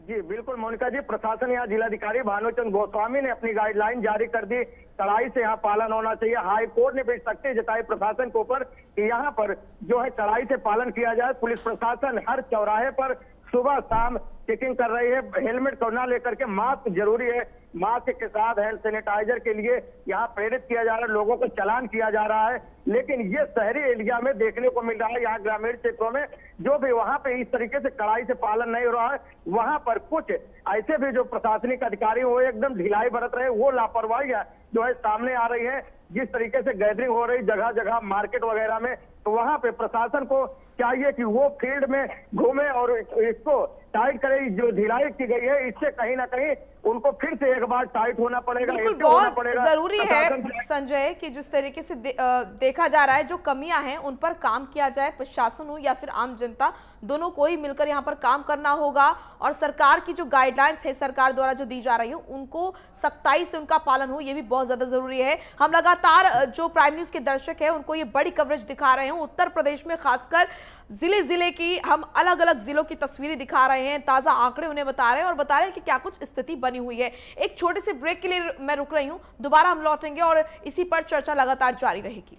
जी बिल्कुल मोनिका जी, प्रशासन यहाँ जिलाधिकारी भानुचंद्र गोस्वामी ने अपनी गाइडलाइन जारी कर दी। कड़ाई से यहाँ पालन होना चाहिए। हाई कोर्ट ने भी सख्ती जताई प्रशासन के ऊपर कि यहाँ पर जो है कड़ाई से पालन किया जाए। पुलिस प्रशासन हर चौराहे पर सुबह शाम चेकिंग कर रही है। हेलमेट को ना लेकर के मास्क जरूरी है, मास्क के साथ हैंड सैनिटाइजर के लिए यहाँ प्रेरित किया जा रहा है, लोगों को चालान किया जा रहा है। लेकिन ये शहरी एरिया में देखने को मिल रहा है, यहाँ ग्रामीण क्षेत्रों में जो भी वहां पे इस तरीके से कड़ाई से पालन नहीं हो रहा है, वहां पर कुछ ऐसे भी जो प्रशासनिक अधिकारी हो एकदम ढिलाई बरत रहे, वो लापरवाही जो है सामने आ रही है। जिस तरीके से गैदरिंग हो रही जगह जगह मार्केट वगैरह में, तो वहां पे प्रशासन को चाहिए कि वो फील्ड में घूमे और इसको टाइट करे। जो ढिलाई की गई है इससे कहीं ना कहीं उनको फिर से एक बार टाइट होना पड़ेगा। बिल्कुल बहुत जरूरी है संजय कि जिस तरीके से देखा जा रहा है, जो कमियां हैं उन पर काम किया जाए। प्रशासन हो या फिर आम जनता, दोनों को ही मिलकर यहाँ पर काम करना होगा और सरकार की जो गाइडलाइंस है सरकार द्वारा जो दी जा रही है उनको सख्ताई से उनका पालन हो, ये भी बहुत ज्यादा जरूरी है। हम लगातार जो प्राइम न्यूज के दर्शक है उनको ये बड़ी कवरेज दिखा रहे हैं। उत्तर प्रदेश में खासकर जिले जिले की हम अलग अलग जिलों की तस्वीरें दिखा रहे हैं, ताजा आंकड़े उन्हें बता रहे हैं और बता रहे हैं कि क्या कुछ स्थिति बनी हुई है। एक छोटे से ब्रेक के लिए मैं रुक रही हूं, दोबारा हम लौटेंगे और इसी पर चर्चा लगातार जारी रहेगी।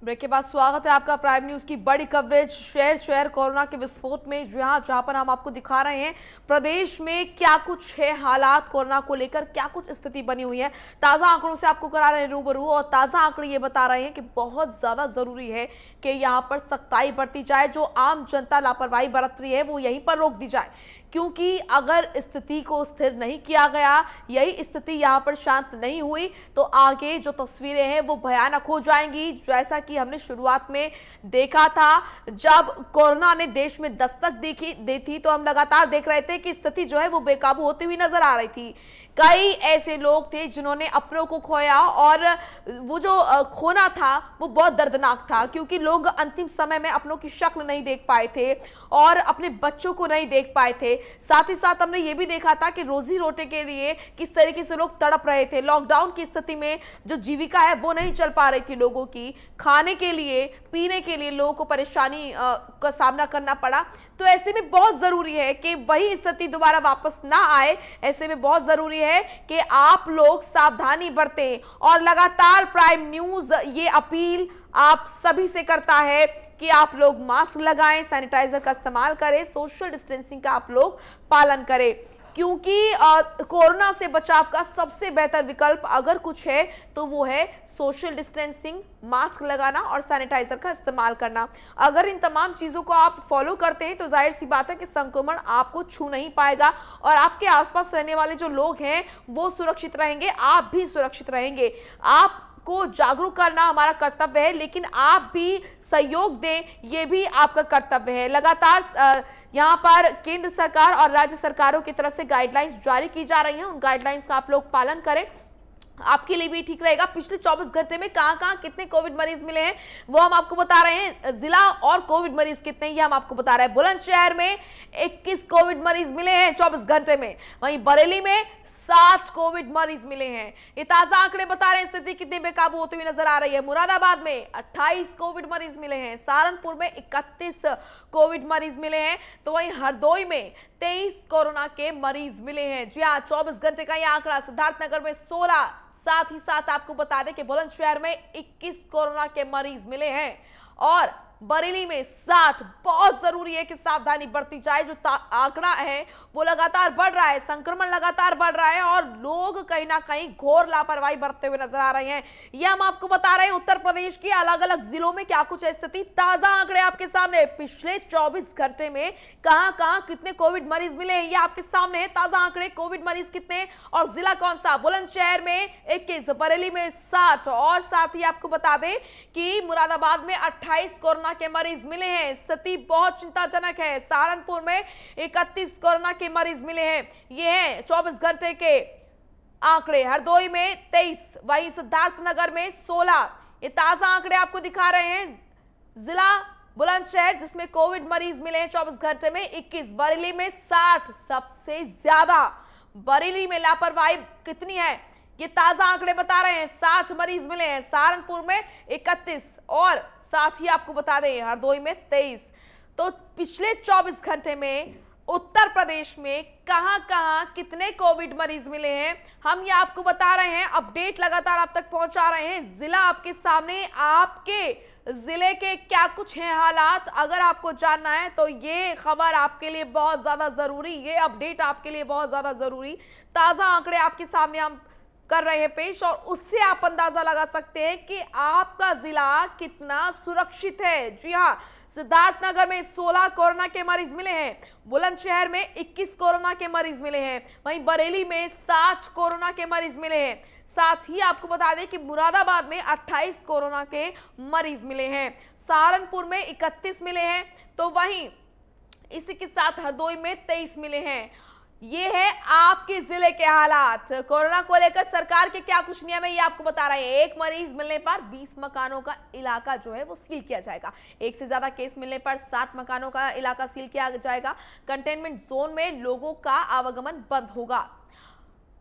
ब्रेक के बाद स्वागत है आपका प्राइम न्यूज की बड़ी कवरेज शहर शहर कोरोना के विस्फोट में, जहां पर हम आपको दिखा रहे हैं प्रदेश में क्या कुछ है हालात, कोरोना को लेकर क्या कुछ स्थिति बनी हुई है। ताजा आंकड़ों से आपको करा रहे हैं रूबरू और ताजा आंकड़े ये बता रहे हैं कि बहुत ज्यादा जरूरी है कि यहां पर सख्ताई बरती जाए। जो आम जनता लापरवाही बरत रही है वो यहीं पर रोक दी जाए, क्योंकि अगर स्थिति को स्थिर नहीं किया गया, यही स्थिति यहाँ पर शांत नहीं हुई, तो आगे जो तस्वीरें हैं वो भयानक हो जाएंगी। जैसा कि हमने शुरुआत में देखा था, जब कोरोना ने देश में दस्तक दी थी तो हम लगातार देख रहे थे कि स्थिति जो है वो बेकाबू होती हुई नजर आ रही थी। कई ऐसे लोग थे जिन्होंने अपनों को खोया और वो जो खोना था वो बहुत दर्दनाक था, क्योंकि लोग अंतिम समय में अपनों की शक्ल नहीं देख पाए थे और अपने बच्चों को नहीं देख पाए थे। साथ ही साथ हमने ये भी देखा था कि रोजी रोटी के लिए किस तरीके से लोग तड़प रहे थे। लॉकडाउन की स्थिति में जो जीविका है वो नहीं चल पा रही थी लोगों की, खाने के लिए पीने के लिए लोगों को परेशानी का सामना करना पड़ा। तो ऐसे में बहुत जरूरी है कि वही स्थिति दोबारा वापस ना आए। ऐसे में बहुत जरूरी है कि आप लोग सावधानी बरतें और लगातार प्राइम न्यूज ये अपील आप सभी से करता है कि आप लोग मास्क लगाएं, सैनिटाइजर का इस्तेमाल करें, सोशल डिस्टेंसिंग का आप लोग पालन करें, क्योंकि कोरोना से बचाव का सबसे बेहतर विकल्प अगर कुछ है तो वो है सोशल डिस्टेंसिंग, मास्क लगाना और सैनिटाइजर का इस्तेमाल करना। अगर इन तमाम चीजों को आप फॉलो करते हैं तो जाहिर सी बात है कि संक्रमण आपको छू नहीं पाएगा और आपके आसपास रहने वाले जो लोग हैं वो सुरक्षित रहेंगे, आप भी सुरक्षित रहेंगे। आपको जागरूक करना हमारा कर्तव्य है, लेकिन आप भी सहयोग दें, ये भी आपका कर्तव्य है। लगातार यहाँ पर केंद्र सरकार और राज्य सरकारों की तरफ से गाइडलाइंस जारी की जा रही हैं, उन गाइडलाइंस का आप लोग पालन करें, आपके लिए भी ठीक रहेगा। पिछले 24 घंटे में कहां-कहां कितने कोविड मरीज मिले हैं वो हम आपको बता रहे हैं। जिला और कोविड मरीज कितने ये हम आपको बता रहे हैं। बुलंदशहर में 21 कोविड मरीज मिले हैं 24 घंटे में, वहीं बरेली में 7 कोविड मरीज मिले हैं। ये ताजा आंकड़े बता रहे हैं स्थिति कितनी बेकाबू होती हुई नजर आ रही है। मुरादाबाद में 28 कोविड मरीज मिले हैं, सहारनपुर में 31 कोविड मरीज मिले हैं, तो वहीं हरदोई में 23 कोरोना के मरीज मिले हैं। जी हाँ, 24 घंटे का ये आंकड़ा। सिद्धार्थनगर में 16, साथ ही साथ आपको बता दें कि बुलंदशहर में 21 कोरोना के मरीज मिले हैं और बरेली में 7। बहुत जरूरी है कि सावधानी बरती जाए। जो आंकड़ा है वो लगातार बढ़ रहा है, संक्रमण लगातार बढ़ रहा है और लोग कहीं ना कहीं घोर लापरवाही बरतते हुए नजर आ रहे हैं। ये हम आपको बता रहे हैं उत्तर प्रदेश की अलग अलग जिलों में क्या कुछ है स्थिति। ताजा आंकड़े आपके सामने, पिछले 24 घंटे में कहां-कहां कितने कोविड मरीज मिले हैं ये आपके सामने है। ताजा आंकड़े, कोविड मरीज कितने और जिला कौन सा। बुलंदशहर में 21, बरेली में 7 और साथ ही आपको बता दें कि मुरादाबाद में 28 कोरोना के मरीज मिले हैं। स्थिति बहुत चिंताजनक है। सहारनपुर में 31 कोरोना के मरीज मिले हैं। ये हैं 24 घंटे के आंकड़े। हरदोई में 23, वहीं सिद्धार्थनगर में 16, ये ताजा आंकड़े आपको दिखा रहे हैं। जिला बुलंदशहर जिसमें कोविड मरीज मिले हैं 24 घंटे में 21, बरेली में 60, सबसे ज्यादा बरेली में लापरवाही कितनी है ये ताजा आंकड़े बता रहे हैं। 60 मरीज मिले हैं, सहारनपुर में 31 और साथ ही आपको बता दें हरदोई में 23। तो पिछले 24 घंटे में उत्तर प्रदेश में कहां कितने कोविड मरीज मिले हैं हम ये आपको बता रहे हैं। अपडेट लगातार आप तक पहुंचा रहे हैं। जिला आपके सामने, आपके जिले के क्या कुछ हैं हालात, अगर आपको जानना है तो ये खबर आपके लिए बहुत ज्यादा जरूरी, ये अपडेट आपके लिए बहुत ज्यादा जरूरी। ताजा आंकड़े आपके सामने हम कर रहे हैं पेश और उससे आप अंदाजा लगा सकते हैं कि आपका जिला कितना सुरक्षित है। जी हाँ, सिद्धार्थनगर में 16 कोरोना के मरीज मिले हैं, बुलंदशहर में 21 कोरोना के मरीज मिले हैं, वहीं बरेली में 60 कोरोना के मरीज मिले हैं। साथ ही आपको बता दें कि मुरादाबाद में 28 कोरोना के मरीज मिले हैं, सहारनपुर में 31 मिले हैं, तो वहीं इसी के साथ हरदोई में 23 मिले हैं। ये है आपके जिले के हालात। कोरोना को लेकर सरकार के क्या कुछ नियम है ये आपको बता रहे हैं। एक मरीज मिलने पर 20 मकानों का इलाका जो है वो सील किया जाएगा। एक से ज्यादा केस मिलने पर 60 मकानों का इलाका सील किया जाएगा। कंटेनमेंट जोन में लोगों का आवागमन बंद होगा,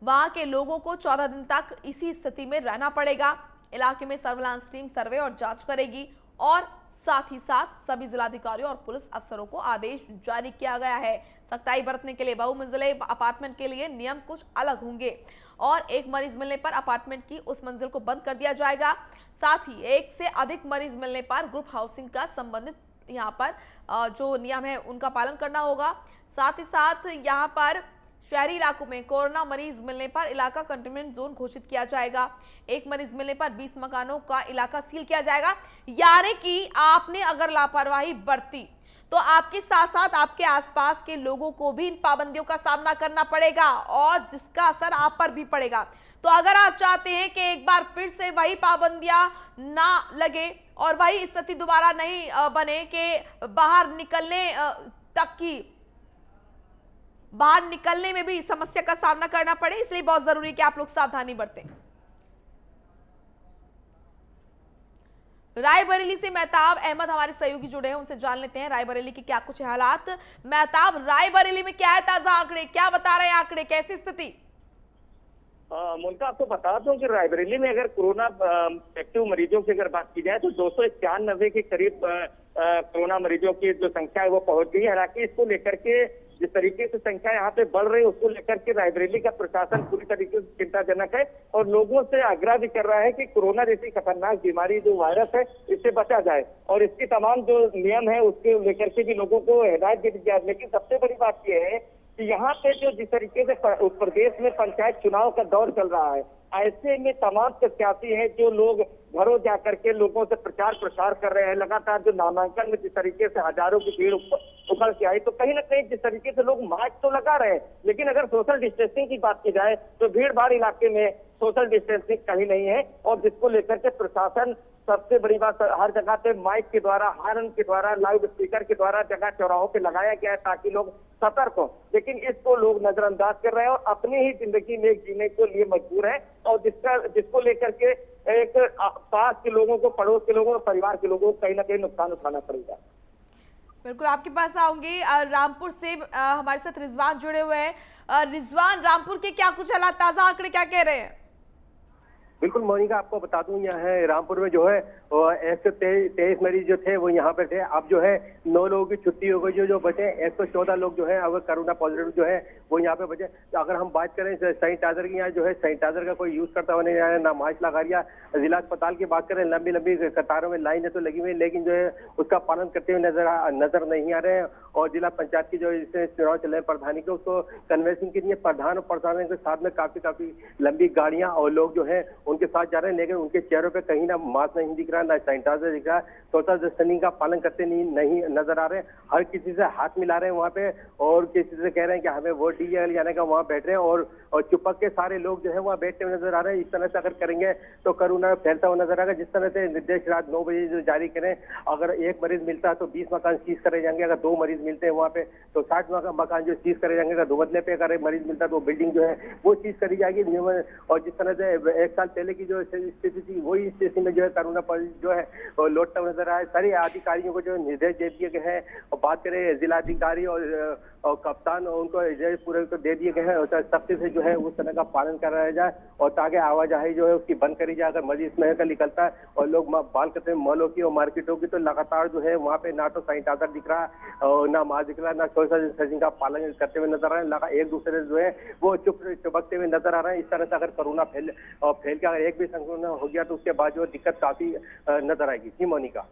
वहां के लोगों को 14 दिन तक इसी स्थिति में रहना पड़ेगा। इलाके में सर्विलांस टीम सर्वे और जांच करेगी और साथ ही साथ सभी जिलाधिकारियों और पुलिस अफसरों को आदेश जारी किया गया है। सख्ताई बरतने के लिए बहुमंजिले अपार्टमेंट के लिए नियम कुछ अलग होंगे और एक मरीज मिलने पर अपार्टमेंट की उस मंजिल को बंद कर दिया जाएगा। साथ ही एक से अधिक मरीज मिलने पर ग्रुप हाउसिंग का संबंधित यहाँ पर जो नियम है उनका पालन करना होगा। साथ ही साथ यहाँ पर शहरी इलाकों में कोरोना मरीज मिलने पर इलाका कंटेनमेंट जोन घोषित किया जाएगा। एक मरीज मिलने पर 20 मकानों का इलाका सील किया जाएगा। यानी कि आपने अगर लापरवाही बरती तो आपके साथ साथ आपके आसपास के लोगों को भी इन पाबंदियों का सामना करना पड़ेगा और जिसका असर आप पर भी पड़ेगा। तो अगर आप चाहते हैं कि एक बार फिर से वही पाबंदियां ना लगे और वही स्थिति दोबारा नहीं बने कि बाहर निकलने में भी समस्या का सामना करना पड़े, इसलिए बहुत जरूरी है कि आप लोग सावधानी बरतें। रायबरेली से मेहताब अहमद हमारे सहयोगी जुड़े हैं, उनसे जान लेते हैं रायबरेली के क्या कुछ हालात। मेहताब, रायबरेली में क्या है ताजा आंकड़े, क्या बता रहे हैं आंकड़े, कैसी स्थिति? मोनिका, आपको बता दूं कि रायबरेली में अगर कोरोना एक्टिव मरीजों की अगर बात की जाए तो 291 के करीब कोरोना मरीजों की जो संख्या है वो पहुंच गई है। हालांकि इसको लेकर के जिस तरीके से संख्या यहाँ पे बढ़ रही है उसको लेकर के रायबरेली का प्रशासन पूरी तरीके से चिंताजनक है और लोगों से आग्रह भी कर रहा है कि कोरोना जैसी खतरनाक बीमारी जो वायरस है इससे बचा जाए और इसकी तमाम जो नियम है उसके लेकर के भी लोगों को हिदायत दी जाए। लेकिन सबसे बड़ी बात यह है कि यहाँ पे जो जिस तरीके से उस प्रदेश में पंचायत चुनाव का दौर चल रहा है, ऐसे में तमाम प्रत्याशी हैं जो लोग घरों जाकर के लोगों से प्रचार प्रसार कर रहे हैं। लगातार जो नामांकन में जिस तरीके से हजारों की भीड़ उखड़ के आई, तो कहीं ना कहीं जिस तरीके से लोग मास्क तो लगा रहे हैं, लेकिन अगर सोशल डिस्टेंसिंग की बात की जाए तो भीड़ भाड़ इलाके में सोशल डिस्टेंसिंग कहीं नहीं है और जिसको लेकर के प्रशासन सबसे बड़ी बात हर जगह पे माइक के द्वारा, हार्न के द्वारा, लाउड स्पीकर के द्वारा जगह चौराहों पे लगाया गया है ताकि लोग सतर्क हो। लेकिन इसको लोग नजरअंदाज कर रहे हैं और अपनी ही जिंदगी में जीने के लिए मजबूर है और जिसको लेकर के एक पास के लोगों को, पड़ोस के लोगों को, परिवार के लोगों को कहीं ना कहीं नुकसान उठाना पड़ेगा। बिल्कुल, आपके पास आऊंगी। रामपुर से हमारे साथ रिजवान जुड़े हुए हैं। रिजवान, रामपुर के क्या कुछ हालात, ताजा आंकड़े क्या कह रहे हैं? बिल्कुल मोनिका, आपको बता दूं यहाँ है रामपुर में जो है 123 मरीज जो थे वो यहाँ पे थे। अब जो है 9 लोगों की छुट्टी हो गई, जो बचे 114 लोग जो है अगर कोरोना पॉजिटिव जो है वो यहाँ पे बचे। तो अगर हम बात करें सैनिटाइजर की, यहाँ जो है सैनिटाइजर का कोई यूज करता हुआ नहीं आया, ना मास्क लगा लिया। जिला अस्पताल की बात करें, लंबी लंबी कतारों में लाइनें तो लगी हुई, लेकिन जो है उसका पालन करते हुए नजर नहीं आ रहे हैं। और जिला पंचायत की जो इससे चुनाव चल रहे हैं प्रधानी को, उसको कन्वेंसिंग के लिए प्रधान और प्रधान के साथ में काफी लंबी गाड़ियां और लोग जो है उनके साथ जा रहे हैं, लेकिन उनके चेहरों पे कहीं ना मास्क नहीं दिख रहा, ना सैनिटाइजर दिख रहा, सोशल डिस्टेंसिंग का पालन करते नहीं नजर आ रहे हैं। हर किसी से हाथ मिला रहे हैं वहाँ पे और किसी से कह रहे हैं कि हमें वोट दीजिए जाने का, वहाँ बैठ रहे हैं और चुपक के सारे लोग जो है वहाँ बैठते हुए नजर आ रहे हैं। इस तरह से अगर करेंगे तो कोरोना फैलता हुआ नजर आएगा। जिस तरह से निर्देश रात 9 बजे जो जारी करें, अगर एक मरीज मिलता है तो 20 मकान सीज करे जाएंगे, अगर 2 मरीज मिलते हैं वहाँ पे तो 60 मकान जो सीज करे जाएंगे। अगर 2 बदले पे अगर एक मरीज मिलता है तो बिल्डिंग जो है वो सीज करी जाएगी। और जिस तरह से एक साल पहले की जो स्थिति थी वही स्थिति में जो है कोरोना जो है लौटता नजर आया। सारे अधिकारियों को जो निर्देश दे दिए गए हैं। और बात करें जिलाधिकारी और कप्तान, उनको पूरे को दे दिए गए हैं सख्ती से जो है उस तरह का पालन कराया जाए और ताकि आवाजाही जो है उसकी बंद करी जाए। अगर मरीज में का निकलता है और लोग बाल करते हैं मॉलों की और मार्केटों की, तो लगातार जो है वहाँ पे ना तो सैनिटाइजर दिख रहा है और ना मास्क दिख रहा है, ना सोशल डिस्टेंसिंग का पालन करते हुए नजर आ रहे हैं। एक दूसरे जो है वो चुपकते हुए नजर आ रहे हैं। इस तरह से अगर कोरोना फैल के अगर एक भी संक्रमण हो गया तो उसके बाद जो दिक्कत काफी नजर आएगी। जी मोनिका।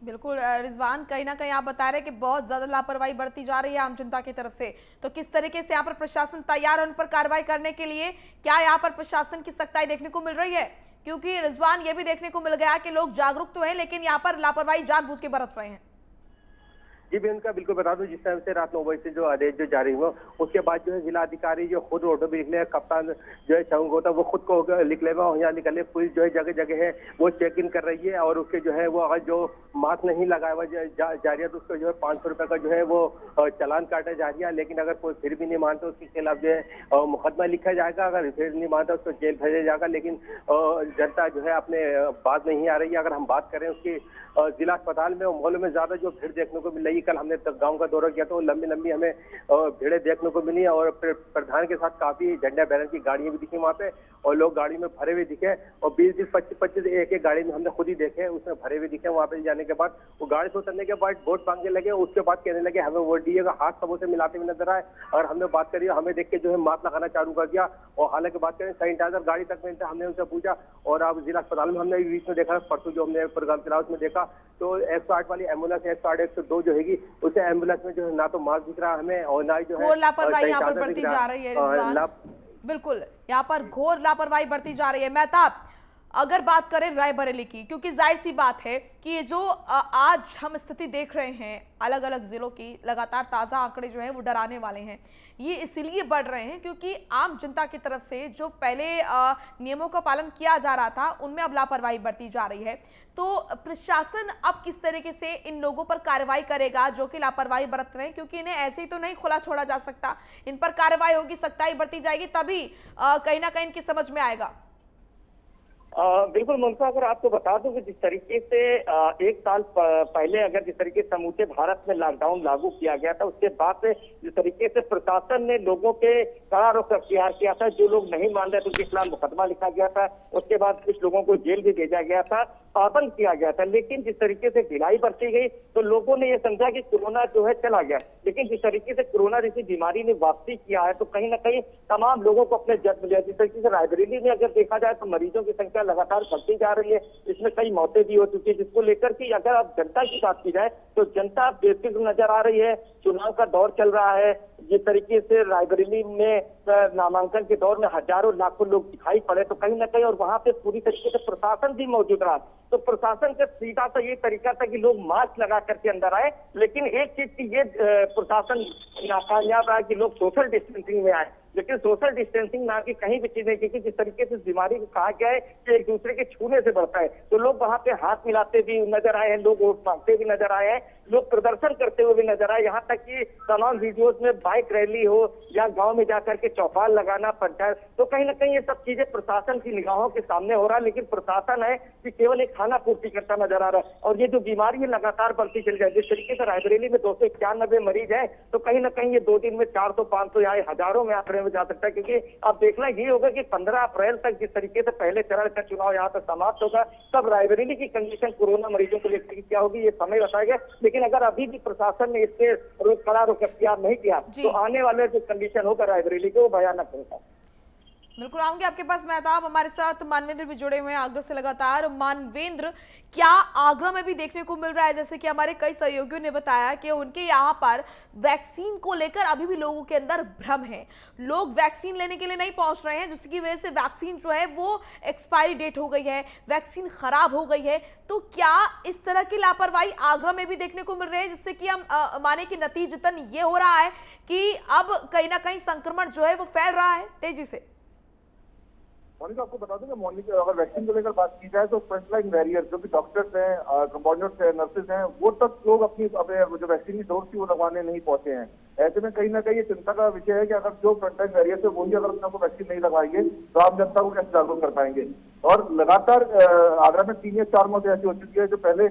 बिल्कुल रिजवान, कहीं ना कहीं आप बता रहे हैं कि बहुत ज्यादा लापरवाही बरती जा रही है आम जनता की तरफ से, तो किस तरीके से यहाँ पर प्रशासन तैयार है उन पर कार्रवाई करने के लिए? क्या यहाँ पर प्रशासन की सख्ताई देखने को मिल रही है? क्योंकि रिजवान ये भी देखने को मिल गया कि लोग जागरूक तो हैं लेकिन यहाँ पर लापरवाही जानबूझ के बरत रहे हैं। जी मैं उनका बिल्कुल बता दूं, जिस टाइम से रात 9 बजे से जो आदेश जो जारी हुआ उसके बाद जो है जिलाधिकारी जो खुद ऑटो भी निकले, कप्तान जो है चौंग होता वो खुद को निकले हुए यहाँ निकले। पुलिस जो है जगह जगह है वो चेक इन कर रही है और उसके जो है वो अगर जो मास्क नहीं लगाया हुआ जा रही है तो उसको जो है 500 रुपए का जो है वो चालान काटा जा रही है। लेकिन अगर कोई फिर भी नहीं मानता उसके खिलाफ जो है मुकदमा लिखा जाएगा। अगर फिर नहीं मानता उसको जेल भेजा जाएगा। लेकिन जनता जो है अपने बात नहीं आ रही है। अगर हम बात करें उसकी जिला अस्पताल में और मॉलों में ज्यादा जो भीड़ देखने को मिल रही है, कल हमने गांव का दौरा किया तो लंबी लंबी हमें भीड़ें देखने को मिली और प्रधान के साथ काफी झंडा बैनर की गाड़ियां भी दिखी वहां पे और लोग गाड़ी में भरे हुए दिखे और 20-25 एक गाड़ी में हमने खुद ही देखे उसमें भरे हुए दिखे। वहां पे जाने के बाद वो गाड़ी से उतरने के बाद वोट मांगने लगे, उसके बाद कहने लगे हमें वोट दिएगा, हाथ सबों से मिलाते हुए नजर आए। और हमने बात करी हमें देख के जो है मास्क लगाना चालू कर दिया और हालांकि बात करें सैनिटाइजर गाड़ी तक में हमने उनसे पूछा। और अब जिला अस्पताल में हमने बीच में देखा, परसों जो हमने प्रोग्राम चला उसमें देखा तो 108 वाली एम्बुलेंस 108 102 जो हैगी उसे एम्बुलेंस में जो है ना तो मास्क दिख रहा हमें और ना ही जो है लापरवाही यहाँ पर बढ़ती जा रही है। बिल्कुल यहाँ पर घोर लापरवाही बढ़ती जा रही है। मेहताब, अगर बात करें रायबरेली की, क्योंकि जाहिर सी बात है कि ये जो आज हम स्थिति देख रहे हैं अलग अलग जिलों की, लगातार ताज़ा आंकड़े जो हैं वो डराने वाले हैं। ये इसीलिए बढ़ रहे हैं क्योंकि आम जनता की तरफ से जो पहले नियमों का पालन किया जा रहा था उनमें अब लापरवाही बढ़ती जा रही है। तो प्रशासन अब किस तरीके से इन लोगों पर कार्रवाई करेगा जो कि लापरवाही बरत रहे हैं? क्योंकि इन्हें ऐसे ही तो नहीं खुला छोड़ा जा सकता, इन पर कार्रवाई होगी, सख्ताई बढ़ती जाएगी, तभी कहीं ना कहीं इनकी समझ में आएगा। बिल्कुल ममता, अगर आपको बता दूं कि जिस तरीके से एक साल पहले अगर जिस तरीके से समूचे भारत में लॉकडाउन लागू किया गया था उसके बाद से जिस तरीके से प्रशासन ने लोगों के कड़ा रुख अख्तियार किया था, जो लोग नहीं मान रहे थे उनके खिलाफ मुकदमा लिखा गया था, उसके बाद कुछ लोगों को जेल भी भेजा गया था, पाबंद किया गया था। लेकिन जिस तरीके से ढिलाई बरती गई तो लोगों ने ये समझा कि कोरोना जो है चला गया। लेकिन जिस तरीके से कोरोना जैसी बीमारी ने वापसी किया है तो कहीं ना कहीं तमाम लोगों को अपने जद मिला। जिस तरीके से रायबरेली में अगर देखा जाए तो मरीजों की संख्या लगातार बढ़ती जा रही है, इसमें कई मौतें भी हो चुकी है, जिसको लेकर कि अगर अब जनता की बात की जाए तो जनता बेफिक्र नजर आ रही है। चुनाव का दौर चल रहा है, जिस तरीके से रायबरेली में नामांकन के दौर में हजारों लाखों लोग दिखाई पड़े तो कहीं ना कहीं और वहां पे पूरी तरीके से प्रशासन भी मौजूद रहा। तो प्रशासन का सीधा सा ये तरीका था कि लोग मास्क लगा करके अंदर आए, लेकिन एक चीज की ये प्रशासन नाकामयाब रहा कि लोग सोशल डिस्टेंसिंग में आए। लेकिन सोशल डिस्टेंसिंग नाम की कहीं भी चीज नहीं, क्योंकि जिस तरीके से बीमारी को कहा गया है कि एक दूसरे के छूने से बढ़ता है तो लोग वहां पे हाथ मिलाते भी नजर आए हैं, लोग वोट मांगते भी नजर आए हैं, लोग प्रदर्शन करते हुए भी नजर आए। यहाँ तक कि तमाम वीडियोज में बाइक रैली हो या गांव में जाकर के चौपाल लगाना, पंचायत, तो कहीं ना कहीं ये सब चीजें प्रशासन की निगाहों के सामने हो रहा है। लेकिन प्रशासन है कि केवल एक खाना पूर्ति करता नजर आ रहा है और ये जो बीमारी है लगातार बढ़ती चल जाए। जिस तरीके से रायबरेली में 291 मरीज है तो कहीं ना कहीं ये 2 दिन में 400-500 या हजारों में आंकड़े में जा सकता है। क्योंकि अब देखना ये होगा कि 15 अप्रैल तक जिस तरीके से पहले चरण का चुनाव यहाँ पर समाप्त होगा तब रायबरेली की कंडीशन कोरोना मरीजों को लेकर क्या होगी ये समय बताएगा। लेकिन अगर अभी भी प्रशासन ने इसके कड़ा रुख अख्तियार नहीं किया तो आने वाले जो कंडीशन होगा रायबरेली के वो भयानक होगा। बिल्कुल आऊंगे आपके पास मेहताब, हमारे साथ मानवेंद्र भी जुड़े हुए हैं आगरा से लगातार। मानवेंद्र, क्या आगरा में भी देखने को मिल रहा है, जैसे कि हमारे कई सहयोगियों ने बताया कि उनके यहाँ पर वैक्सीन को लेकर अभी भी लोगों के अंदर भ्रम है, लोग वैक्सीन लेने के लिए नहीं पहुंच रहे हैं, जिसकी वजह से वैक्सीन जो है वो एक्सपायरी डेट हो गई है, वैक्सीन खराब हो गई है। तो क्या इस तरह की लापरवाही आगरा में भी देखने को मिल रही है, जिससे कि हम माने कि नतीजतन ये हो रहा है कि अब कहीं ना कहीं संक्रमण जो है वो फैल रहा है तेजी से? मोनिका आपको बता दूं कि मोनिका अगर वैक्सीन को लेकर बात की जाए तो फ्रंटलाइन वैरियर जो भी डॉक्टर्स हैं, कंपाउंडर्स हैं, नर्सेज हैं, वो तक लोग अपनी जो वैक्सीन की डोज थी वो लगवाने नहीं पहुंचे हैं। ऐसे में कहीं ना कहीं ये चिंता का विषय है कि अगर जो फ्रंटलाइन वैरियर है वही अगर अपने को वैक्सीन नहीं लगाएंगे तो आम जनता को कैसे जागरूक कर पाएंगे। और लगातार आगरा में 3 या 4 मौत ऐसी हो चुकी है जो पहले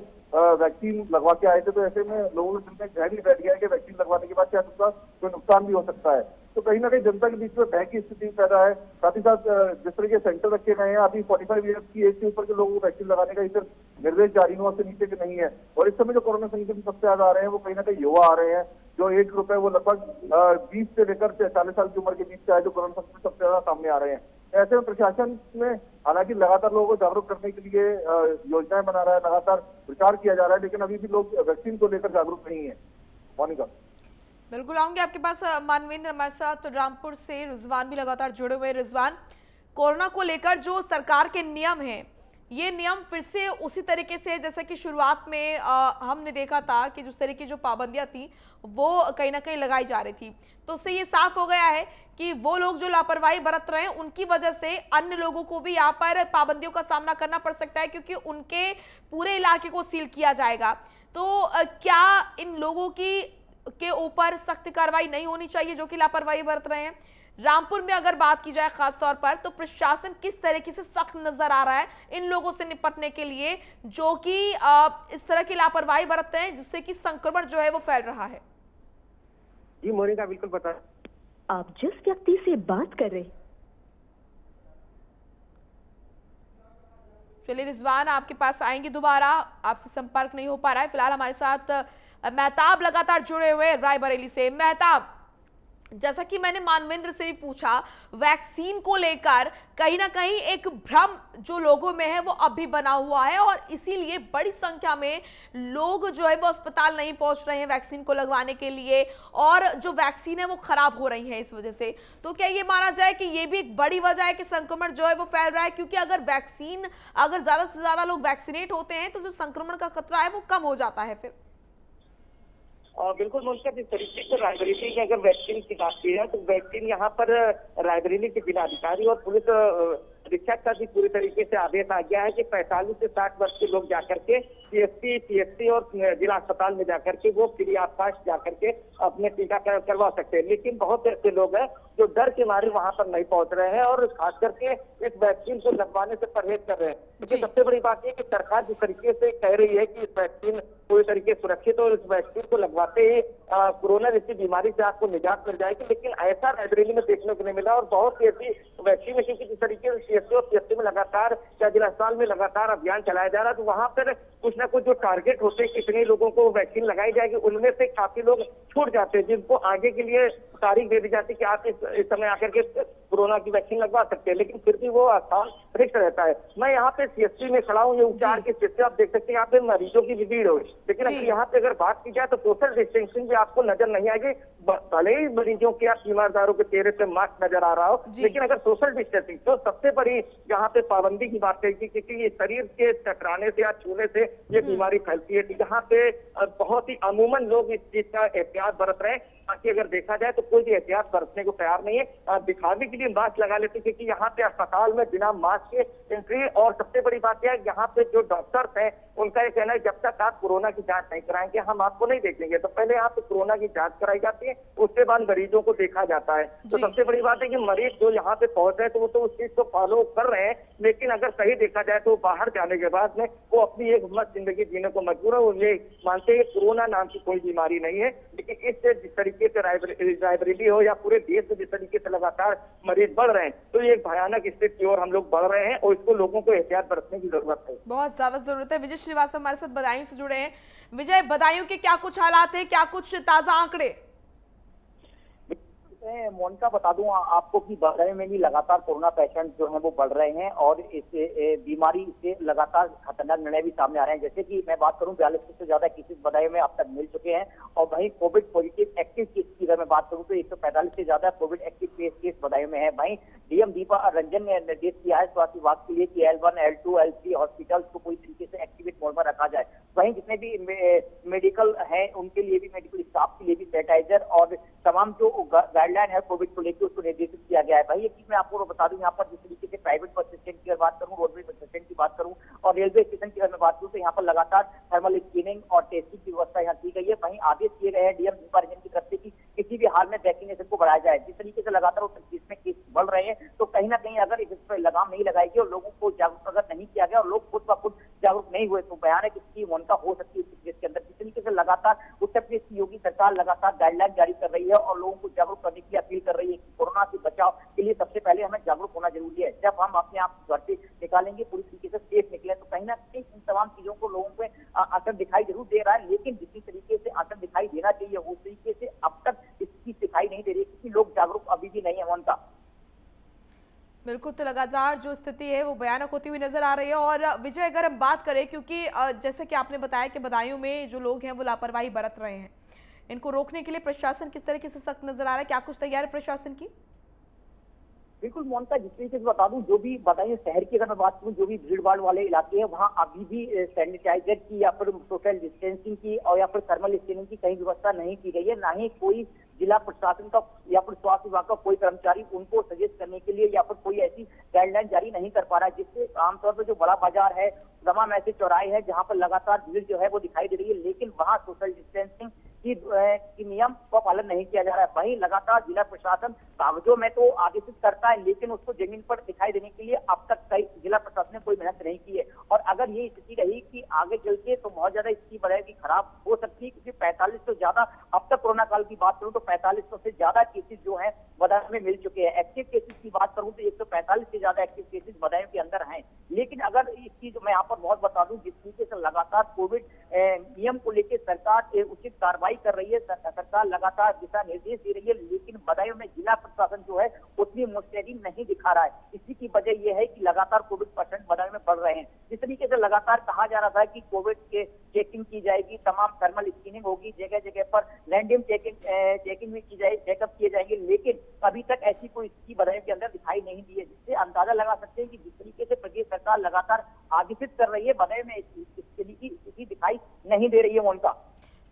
वैक्सीन लगवा के आए थे, तो ऐसे में लोगों के दिल में ध्यान ही बैठ गया है कि वैक्सीन लगवाने के बाद क्या उसका कोई नुकसान भी हो सकता है। तो कहीं ना कहीं जनता के बीच में भय की स्थिति पैदा है। साथ ही साथ जिस तरह के सेंटर रखे गए हैं, अभी 45 ईयर्स की एज के ऊपर के लोगों को वैक्सीन लगाने का इधर निर्देश जारी हुआ, से नीचे के नहीं है। और इस समय जो कोरोना संक्रमित सबसे ज्यादा आ रहे हैं वो कहीं ना कहीं युवा आ रहे हैं, जो एज ग्रुप है वो लगभग 20 से लेकर 40 साल की उम्र के बीच का है, जो कोरोना संक्रमित सबसे ज्यादा सामने आ रहे हैं। ऐसे में प्रशासन में हालांकि लगातार लोगों को जागरूक करने के लिए योजनाएं बना रहा है, लगातार प्रचार किया जा रहा है, लेकिन अभी भी लोग वैक्सीन को लेकर जागरूक नहीं है। मोनिका बिल्कुल आऊंगे आपके पास मानवेंद्र हमारे साथ रामपुर से, रिजवान भी लगातार जुड़े हुए। रिजवान, कोरोना को लेकर जो सरकार के नियम हैं, ये नियम फिर से उसी तरीके से जैसे कि शुरुआत में हमने देखा था कि जिस तरह की जो पाबंदियां थी वो कहीं ना कहीं लगाई जा रही थी, तो उससे ये साफ हो गया है कि वो लोग जो लापरवाही बरत रहे हैं उनकी वजह से अन्य लोगों को भी यहाँ पर पाबंदियों का सामना करना पड़ सकता है, क्योंकि उनके पूरे इलाके को सील किया जाएगा। तो क्या इन लोगों के ऊपर सख्त कार्रवाई नहीं होनी चाहिए जो कि लापरवाही बरत रहे हैं? रामपुर में अगर बात की जाए खास तौर पर, तो प्रशासन किस तरीके से सख्त नजर आ रहा है इन लोगों से निपटने के लिए जो कि इस तरह की लापरवाही बरतते हैं, जिससे कि संक्रमण जो है वो फैल रहा है? जी मोनिका बिल्कुल पता, आप जिस व्यक्ति से बात कर रहे। चलिए रिजवान, आपके पास आएंगे दोबारा, आपसे संपर्क नहीं हो पा रहा है। फिलहाल हमारे साथ मेहताब लगातार जुड़े हुए रायबरेली से। मेहताब, जैसा कि मैंने मानवेंद्र से भी पूछा, वैक्सीन को लेकर कहीं ना कहीं एक भ्रम जो लोगों में है वो अभी बना हुआ है, और इसीलिए बड़ी संख्या में लोग जो है वो अस्पताल नहीं पहुंच रहे हैं वैक्सीन को लगवाने के लिए, और जो वैक्सीन है वो खराब हो रही है इस वजह से। तो क्या ये माना जाए कि ये भी एक बड़ी वजह है कि संक्रमण जो है वो फैल रहा है? क्योंकि अगर ज्यादा से ज्यादा लोग वैक्सीनेट होते हैं तो जो संक्रमण का खतरा है वो कम हो जाता है फिर। बिल्कुल मुमकिन, जिस तरीके से रायबरेली की अगर वैक्सीन की बात की जाए तो वैक्सीन यहाँ पर रायबरेली के जिलाधिकारी और पुलिस अधीक्षक का भी पूरी तरीके से आदेश आ गया है कि 45 से 60 वर्ष के लोग जाकर के पीएससी और जिला अस्पताल में जाकर के वो फ्री ऑफ कॉस्ट जाकर के अपने टीकाकरण करवा सकते हैं। लेकिन बहुत ऐसे लोग हैं जो डर के मारे वहां पर नहीं पहुंच रहे हैं और खास करके इस वैक्सीन को लगवाने से परहेज कर रहे हैं। क्योंकि सबसे बड़ी बात यह कि सरकार जिस तरीके से कह रही है कि इस वैक्सीन पूरी तरीके से सुरक्षित और इस वैक्सीन को लगवाते ही कोरोना जैसी बीमारी से आपको निजात मिल जाएगी, लेकिन ऐसा रायबरेली में देखने को नहीं मिला। और बहुत सी ऐसी वैक्सीन है क्योंकि जिस तरीके से सीएससी और पीएससी में लगातार या जिला अस्पताल में लगातार अभियान चलाया जा रहा है, तो वहां पर कुछ ना कुछ जो टारगेट होते हैं कितने लोगों को वैक्सीन लगाई जाएगी, उनमें से काफी लोग छूट जाते हैं जिनको आगे के लिए तारीख दे दी जाती है कि आप इस समय आकर के कोरोना की वैक्सीन लगवा सकते हैं, लेकिन फिर भी वो स्थान रिक्त रहता है। मैं यहाँ पे सीएससी में खड़ा हूँ, ये उपचार की स्थिति आप देख सकते हैं, यहाँ पे मरीजों की भी भीड़ हुई, लेकिन अगर यहाँ पे अगर बात की जाए तो सोशल डिस्टेंसिंग भी आपको नजर नहीं आएगी। भले ही मरीजों के या बीमारदारों के चेहरे पे मास्क नजर आ रहा हो, लेकिन अगर सोशल डिस्टेंसिंग तो सबसे बड़ी यहाँ पे पाबंदी की बात कही, क्योंकि ये शरीर के टकराने से या छूने से ये बीमारी फैलती है। यहाँ पे बहुत ही अमूमन लोग इस चीज का एहतियात बरत रहे हैं, बाकी अगर देखा जाए तो कोई भी एहतियात बरतने को तैयार नहीं है। दिखाने के लिए मास्क लगा लेते क्योंकि यहाँ पे अस्पताल में बिना मास्क के एंट्री। और सबसे बड़ी बात यह है यहाँ पे जो डॉक्टर्स हैं उनका ये कहना है जब तक आप कोरोना की जांच नहीं कराएंगे हम आपको नहीं देखेंगे। तो पहले यहाँ पे कोरोना की जांच कराई जाती है, उसके बाद मरीजों को देखा जाता है। तो सबसे बड़ी बात है कि मरीज जो यहाँ पे पहुंच रहे हैं तो वो तो उस चीज को फॉलो कर रहे हैं, लेकिन अगर सही देखा जाए तो बाहर जाने के बाद में वो अपनी एक मस्त जिंदगी जीने को मजबूर है। वो ये मानते हैं कोरोना नाम की कोई बीमारी नहीं है, लेकिन इससे जिस तरीके से रायबरेली हो या पूरे देश में जिस तरीके से लगातार मरीज बढ़ रहे हैं तो ये एक भयानक स्थिति की ओर हम लोग बढ़ रहे हैं और इसको लोगों को एहतियात बरतने की जरूरत है, बहुत ज्यादा जरूरत है। विजय श्रीवास्तव हमारे साथ बदायूं से जुड़े हैं। विजय, बदायूं के क्या कुछ हालात है, क्या कुछ ताजा आंकड़े? मोनिका बता दूं आपको कि बदायूं में भी लगातार कोरोना पेशेंट जो हैं वो बढ़ रहे हैं और इस बीमारी से लगातार खतरनाक निर्णय भी सामने आ रहे हैं। जैसे कि मैं बात करूं 42 से ज्यादा केसेस बदायूं में अब तक मिल चुके हैं और वहीं कोविड पॉजिटिव एक्टिव केस की अगर मैं बात करूं तो 145 से ज्यादा कोविड एक्टिव केस बदायूं में है। वहीं डीएम दीपा रंजन ने निर्देश किया है स्वास्थ्य विभाग के लिए कि L1, L2, L3 हॉस्पिटल्स को पूरी तरीके से एक्टिवेट मोड में रखा जाए। वहीं जितने भी मेडिकल है उनके लिए भी, मेडिकल स्टाफ के लिए भी सैनिटाइजर और तमाम जो गाइडलाइन है कोविड को लेकर उसको निर्देशित किया गया है। भाई एक चीज मैं आपको बता दूं, यहाँ पर जिस तरीके से प्राइवेट स्टैंड की बात करूँ, रोडवेज बस स्टैंड की बात करूँ और रेलवे स्टेशन की अगर मैं बात करूँ तो यहाँ पर लगातार थर्मल स्क्रीनिंग और टेस्टिंग की व्यवस्था यहाँ की गई है। वहीं आदेश किए गए हैं डीएम दीपा रंजन की तरफ से कि किसी भी हाल में वैक्सीनेशन को बढ़ाया जाए। जिस तरीके से लगातार उत्तर प्रदेश में केस बढ़ रहे हैं तो कहीं ना कहीं अगर इस पर लगाम नहीं लगाई गई और लोगों को जागरूक अगर नहीं किया गया और लोग खुद ब खुद जागरूक नहीं हुए तो भयानक स्थिति उनका हो सकती है उत्तर प्रदेश के अंदर। जिस तरीके से लगातार उत्तर प्रदेश की योगी सरकार लगातार गाइडलाइन जारी कर रही है और लोगों को जागरूक करने की अपील कर रही है कि कोरोना से बचाव के लिए सबसे पहले हमें जागरूक होना जरूरी है। जब हम अपने आप घर से निकालेंगे पूरी तरीके से सेफ निकले तो कहीं ना कहीं इन तमाम चीजों को लोगों को असर दिखाई जरूर दे रहा है, लेकिन जिस तरीके से असर दिखाई देना चाहिए उस तरीके से अब तक इसकी दिखाई नहीं दे रही क्योंकि लोग जागरूक अभी भी नहीं है उनका। बिल्कुल, तो लगातार जो स्थिति है वो भयानक होती हुई नजर आ रही है। और विजय, अगर हम बात करें, क्योंकि जैसे कि आपने बताया कि बदायूं में जो लोग हैं वो लापरवाही बरत रहे हैं, इनको रोकने के लिए प्रशासन किस तरीके से सख्त नजर आ रहा है, क्या कुछ तैयार है प्रशासन की? बिल्कुल मोनिका, जिस तरीके से बता दूं, जो भी बताइए शहर की अगर मैं बात करूं, जो भी भीड़ भाड़ वाले इलाके हैं वहां अभी भी सैनिटाइजर की या फिर सोशल डिस्टेंसिंग की और या फिर थर्मल स्क्रीनिंग की कहीं व्यवस्था नहीं की गई है। ना ही कोई जिला प्रशासन का या फिर स्वास्थ्य विभाग का कोई कर्मचारी उनको सजेस्ट करने के लिए या फिर कोई ऐसी गाइडलाइन जारी नहीं कर पा रहा है, जिससे आमतौर पर जो बड़ा बाजार है, तमाम ऐसे चौराहे हैं जहां पर लगातार भीड़ जो है वो दिखाई दे रही है, लेकिन वहां सोशल डिस्टेंसिंग की नियम का पालन नहीं किया जा रहा है। वहीं लगातार जिला प्रशासन कागजों में तो आदेशित करता है, लेकिन उसको जमीन पर दिखाई देने के लिए अब तक कई जिला प्रशासन ने कोई मेहनत नहीं की है। और अगर ये स्थिति रही कि आगे चल के तो बहुत ज्यादा स्थिति बढ़ेगी, खराब हो सकती है, क्योंकि 45 से ज्यादा अब तक कोरोना काल की बात करूं तो 4500 से ज्यादा केसेज जो है बदायूं में मिल चुके हैं। एक्टिव केसेज की बात करूं तो 145 से ज्यादा एक्टिव केसेज बदायूं के अंदर हैं। लेकिन अगर इस चीज मैं यहाँ पर बहुत बता दूं, जिस तरीके से लगातार कोविड नियम को लेकर सरकार उचित कार्रवाई कर रही है, सरकार लगातार दिशा निर्देश दे रही है, लेकिन बदायूं में जिला प्रशासन जो है उतनी मुस्तैदी नहीं दिखा रहा है। इसी की वजह यह है कि लगातार कोविड पेशेंट बदायूं में बढ़ रहे हैं। जिस तरीके से लगातार कहा जा रहा था कि कोविड के चेकिंग की जाएगी, तमाम थर्मल स्क्रीनिंग होगी, जगह जगह पर रैंडम चेकिंग भी की जाएगी, चेकअप किए जाएंगे, लेकिन अभी तक ऐसी कोई स्थिति बदायूं के अंदर दिखाई नहीं दी है, जिससे अंदाजा लगा सकते हैं कि जिस तरीके से प्रदेश सरकार लगातार आदेशित कर रही है, बदायूं में इसकी स्थिति दिखाई नहीं दे रही है उनका।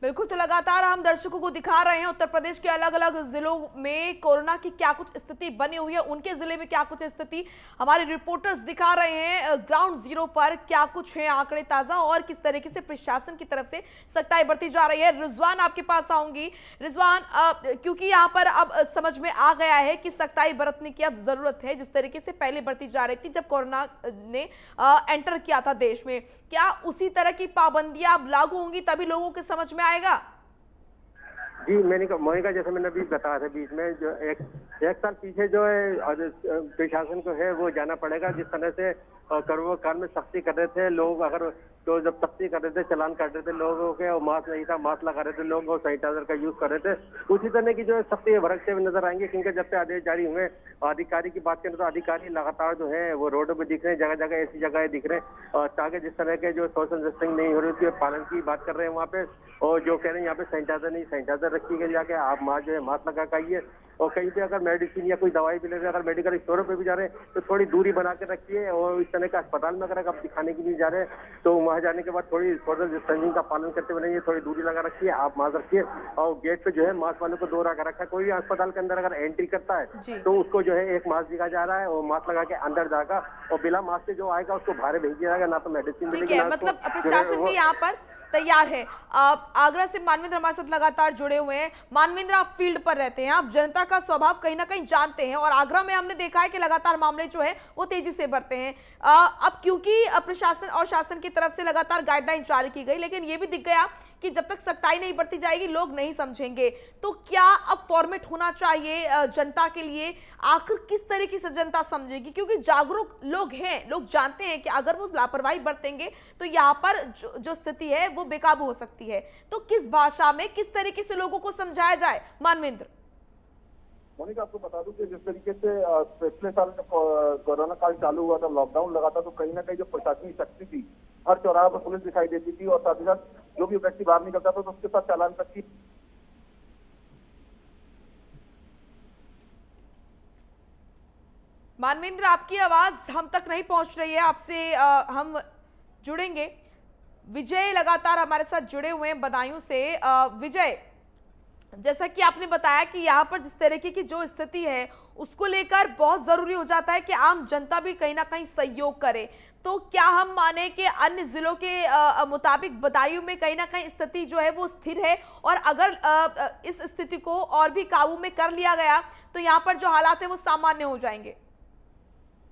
बिल्कुल, तो लगातार हम दर्शकों को दिखा रहे हैं उत्तर प्रदेश के अलग अलग जिलों में कोरोना की क्या कुछ स्थिति बनी हुई है, उनके जिले में क्या कुछ स्थिति हमारे रिपोर्टर्स दिखा रहे हैं ग्राउंड जीरो पर, क्या कुछ है आंकड़े ताजा और किस तरीके से प्रशासन की तरफ से सख्ताई बरती जा रही है। रिजवान, आपके पास आऊंगी। रिजवान, क्योंकि यहाँ पर अब समझ में आ गया है कि सख्ताई बरतने की अब जरूरत है, जिस तरीके से पहले बरती जा रही थी जब कोरोना ने एंटर किया था देश में, क्या उसी तरह की पाबंदियां अब लागू होंगी तभी लोगों के समझ में आएगा? जी, मोनिका, जैसे मैंने अभी बताया था बीच में, जो एक साल पीछे जो है प्रशासन को है वो जाना पड़ेगा। जिस तरह से कोरोना काल में सख्ती कर रहे थे लोग, अगर तो जब सख्ती कर रहे थे, चलान काट रहे थे लोगों के, और मास्क नहीं था, मास्क लगा रहे थे लोग और सैनिटाइजर का यूज कर रहे थे, उसी तरह की जो है सख्ती भड़कते हुए नजर आएंगे। क्योंकि जब से आदेश जारी हुए, अधिकारी की बात करें तो अधिकारी लगातार जो है वो रोडों पे दिख रहे हैं, जगह जगह ऐसी जगह दिख रहे हैं ताकि जिस तरह के जो सोशल डिस्टेंसिंग नहीं हो रही उसके पालन की बात कर रहे हैं वहाँ पे। और जो कह रहे हैं यहाँ पे सैनिटाइजर नहीं, सैनिटाइजर रखी गई, जाके आप मास्क जो है मास्क लगा के आइए। और कहीं पे अगर मेडिसिन या कोई दवाई भी ले रहे हैं, अगर मेडिकल स्टोरों पे भी जा रहे हैं तो थोड़ी दूरी बना के रखिए। और इस तरह का अस्पताल में अगर आप दिखाने के लिए जा रहे हैं तो वहाँ जाने के बाद थोड़ी सोशल डिस्टेंसिंग का पालन करते हुए रहिए, थोड़ी दूरी लगा रखिए, आप मास्क रखिए। और गेट पे जो है मास्क वालों को 2 रखा रखा है। कोई भी अस्पताल के अंदर अगर एंट्री करता है तो उसको जो है एक मास्क दिया जा रहा है और मास्क लगा के अंदर जाएगा, और बिना मास्क के जो आएगा उसको बाहर भेज दिया जाएगा, ना तो मेडिसिन मिलेगी। मतलब प्रशासन भी यहाँ पर तैयार है। आगरा से मानवेंद्र हमारे साथ लगातार जुड़े हुए हैं। मानवेंद्र, आप फील्ड पर रहते हैं, आप जनता का स्वभाव कहीं ना कहीं जानते हैं, और आगरा में हमने देखा है कि लगातार मामले जो है वो तेजी से बढ़ते हैं। अब क्योंकि प्रशासन और शासन की तरफ से लगातार गाइडलाइन जारी की गई, लेकिन ये भी दिख गया कि जब तक सख्ताई नहीं बरती जाएगी लोग नहीं समझेंगे। तो क्या अब फॉर्मेट होना चाहिए जनता के लिए? आखिर किस तरीके से जनता समझेगी? क्योंकि जागरूक लोग हैं, लोग जानते हैं कि अगर वो लापरवाही बरतेंगे तो यहाँ पर जो स्थिति है वो बेकाबू हो सकती है। तो किस भाषा में, किस तरीके से लोगों को समझाया जाए? मानवेंद्र, मोनिका, आपको बता दूं कि जिस तरीके से पिछले साल कोरोना काल चालू हुआ था, लॉकडाउन लगा था, तो कहीं ना कहीं जो प्रशासनिक शक्ति थी, हर चौराहे पर पुलिस दिखाई देती थी, और साथ ही साथ जो भी व्यक्ति बाहर निकलता था तो उसके साथ चालान तक की। मानवेंद्र, आपकी आवाज हम तक नहीं पहुंच रही है, आपसे हम जुड़ेंगे। विजय लगातार हमारे साथ जुड़े हुए हैं बदायूं से। विजय, जैसा कि आपने बताया कि यहाँ पर जिस तरीके की जो स्थिति है उसको लेकर बहुत जरूरी हो जाता है कि आम जनता भी कहीं ना कहीं सहयोग करे। तो क्या हम माने कि अन्य जिलों के मुताबिक बदायूं में कहीं ना कहीं स्थिति जो है वो स्थिर है, और अगर इस स्थिति को और भी काबू में कर लिया गया तो यहाँ पर जो हालात है वो सामान्य हो जाएंगे?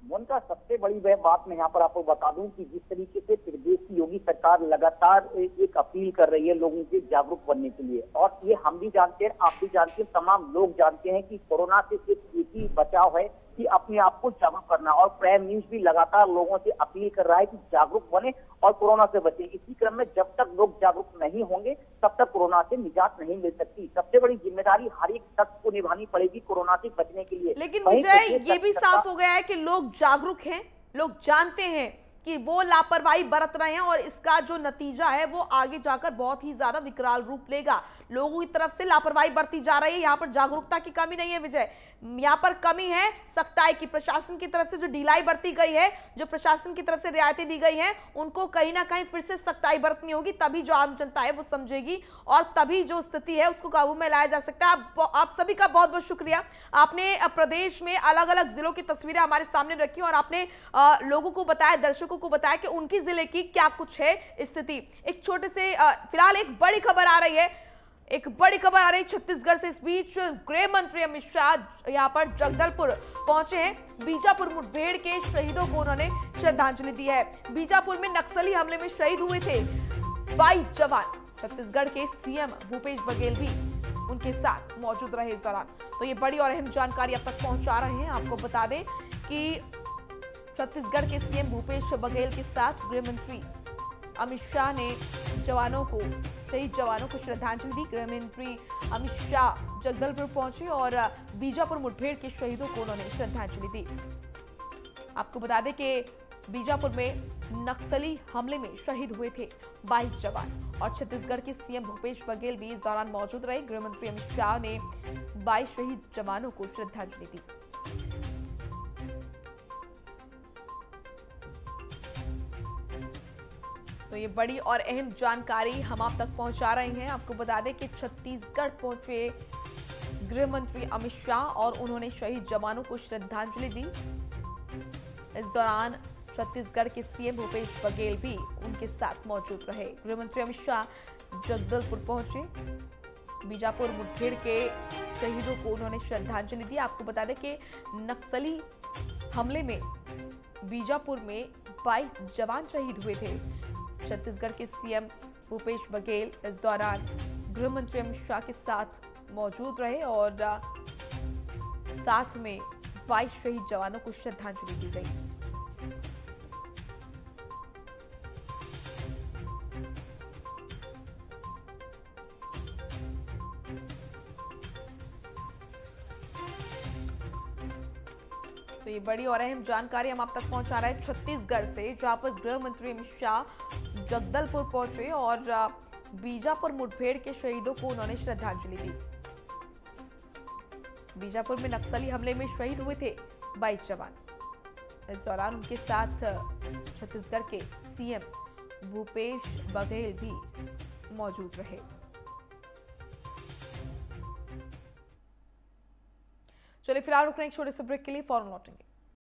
उनका सबसे बड़ी वह बात मैं यहाँ पर आपको बता दूं कि जिस तरीके से प्रदेश की योगी सरकार लगातार एक अपील कर रही है लोगों के जागरूक बनने के लिए, और ये हम भी जानते हैं, आप भी जानते हैं, तमाम लोग जानते हैं कि कोरोना से सिर्फ एक ही बचाव है कि अपने आप को जागरूक करना। और प्राइम न्यूज भी लगातार लोगों से अपील कर रहा है कि जागरूक बने और कोरोना से बचें। इसी क्रम में जब तक लोग जागरूक नहीं होंगे तब तक कोरोना से निजात नहीं मिल सकती। सबसे बड़ी जिम्मेदारी हर एक शख्स को निभानी पड़ेगी कोरोना से बचने के लिए। लेकिन विजय, ये भी साफ हो गया है कि लोग जागरूक हैं, लोग जानते हैं कि वो लापरवाही बरत रहे हैं और इसका जो नतीजा है वो आगे जाकर बहुत ही ज्यादा विकराल रूप लेगा। लोगों की तरफ से लापरवाही बरती जा रही है, यहाँ पर जागरूकता की कमी नहीं है विजय, यहाँ पर कमी है सख्ताई की। प्रशासन की तरफ से जो ढिलाई बरती गई है, जो प्रशासन की तरफ से रियायतें दी गई हैं, उनको कहीं ना कहीं फिर से सख्ताई बरतनी होगी, तभी जो आम जनता है वो समझेगी और तभी जो स्थिति है उसको काबू में लाया जा सकता है। आप सभी का बहुत बहुत शुक्रिया। आपने प्रदेश में अलग अलग जिलों की तस्वीरें हमारे सामने रखी और आपने लोगों को बताया, दर्शकों को बताया कि उनकी जिले की क्या कुछ है स्थिति। एक छोटे से फिलहाल एक बड़ी खबर आ रही है, एक बड़ी खबर आ रही है छत्तीसगढ़ से। इस बीच गृह मंत्री अमित शाह यहाँ पर जगदलपुर पहुंचे हैं। बीजापुर मुठभेड़ के शहीदों को उन्होंने श्रद्धांजलि दी है। बीजापुर में नक्सली हमले में शहीद हुए थे 22 जवान। छत्तीसगढ़ के सीएम भूपेश बघेल भी उनके साथ मौजूद रहे इस दौरान। तो ये बड़ी और अहम जानकारी अब तक पहुंचा रहे हैं। आपको बता दें कि छत्तीसगढ़ के सीएम भूपेश बघेल के साथ गृह मंत्री अमित शाह ने शहीद जवानों को श्रद्धांजलि दी। गृह मंत्री अमित शाह जगदलपुर पहुंचे और बीजापुर मुठभेड़ के शहीदों को उन्होंने श्रद्धांजलि दी। आपको बता दें कि बीजापुर में नक्सली हमले में शहीद हुए थे 22 जवान और छत्तीसगढ़ के सीएम भूपेश बघेल भी इस दौरान मौजूद रहे। गृह मंत्री अमित शाह ने 22 शहीद जवानों को श्रद्धांजलि दी। तो ये बड़ी और अहम जानकारी हम आप तक पहुंचा रहे हैं। आपको बता दें कि छत्तीसगढ़ पहुंचे गृह मंत्री अमित शाह और उन्होंने शहीद जवानों को श्रद्धांजलि दी। इस दौरान छत्तीसगढ़ के सीएम भूपेश बघेल भी उनके साथ मौजूद रहे। गृह मंत्री अमित शाह जगदलपुर पहुंचे, बीजापुर मुठभेड़ के शहीदों को उन्होंने श्रद्धांजलि दी। आपको बता दें कि नक्सली हमले में बीजापुर में 22 जवान शहीद हुए थे। छत्तीसगढ़ के सीएम भूपेश बघेल इस दौरान गृह मंत्री अमित शाह के साथ मौजूद रहे और साथ में 22 शहीद जवानों को श्रद्धांजलि दी गई। तो ये बड़ी और अहम जानकारी हम आप तक पहुंचा रहे हैं छत्तीसगढ़ से, जहां पर गृह मंत्री अमित शाह जगदलपुर पहुंचे और बीजापुर मुठभेड़ के शहीदों को उन्होंने श्रद्धांजलि दी। बीजापुर में नक्सली हमले में शहीद हुए थे 22 जवान। इस दौरान उनके साथ छत्तीसगढ़ के सीएम भूपेश बघेल भी मौजूद रहे। चलिए फिलहाल रुक रहे हैं एक छोटे से ब्रेक के लिए, फौरन लौटेंगे।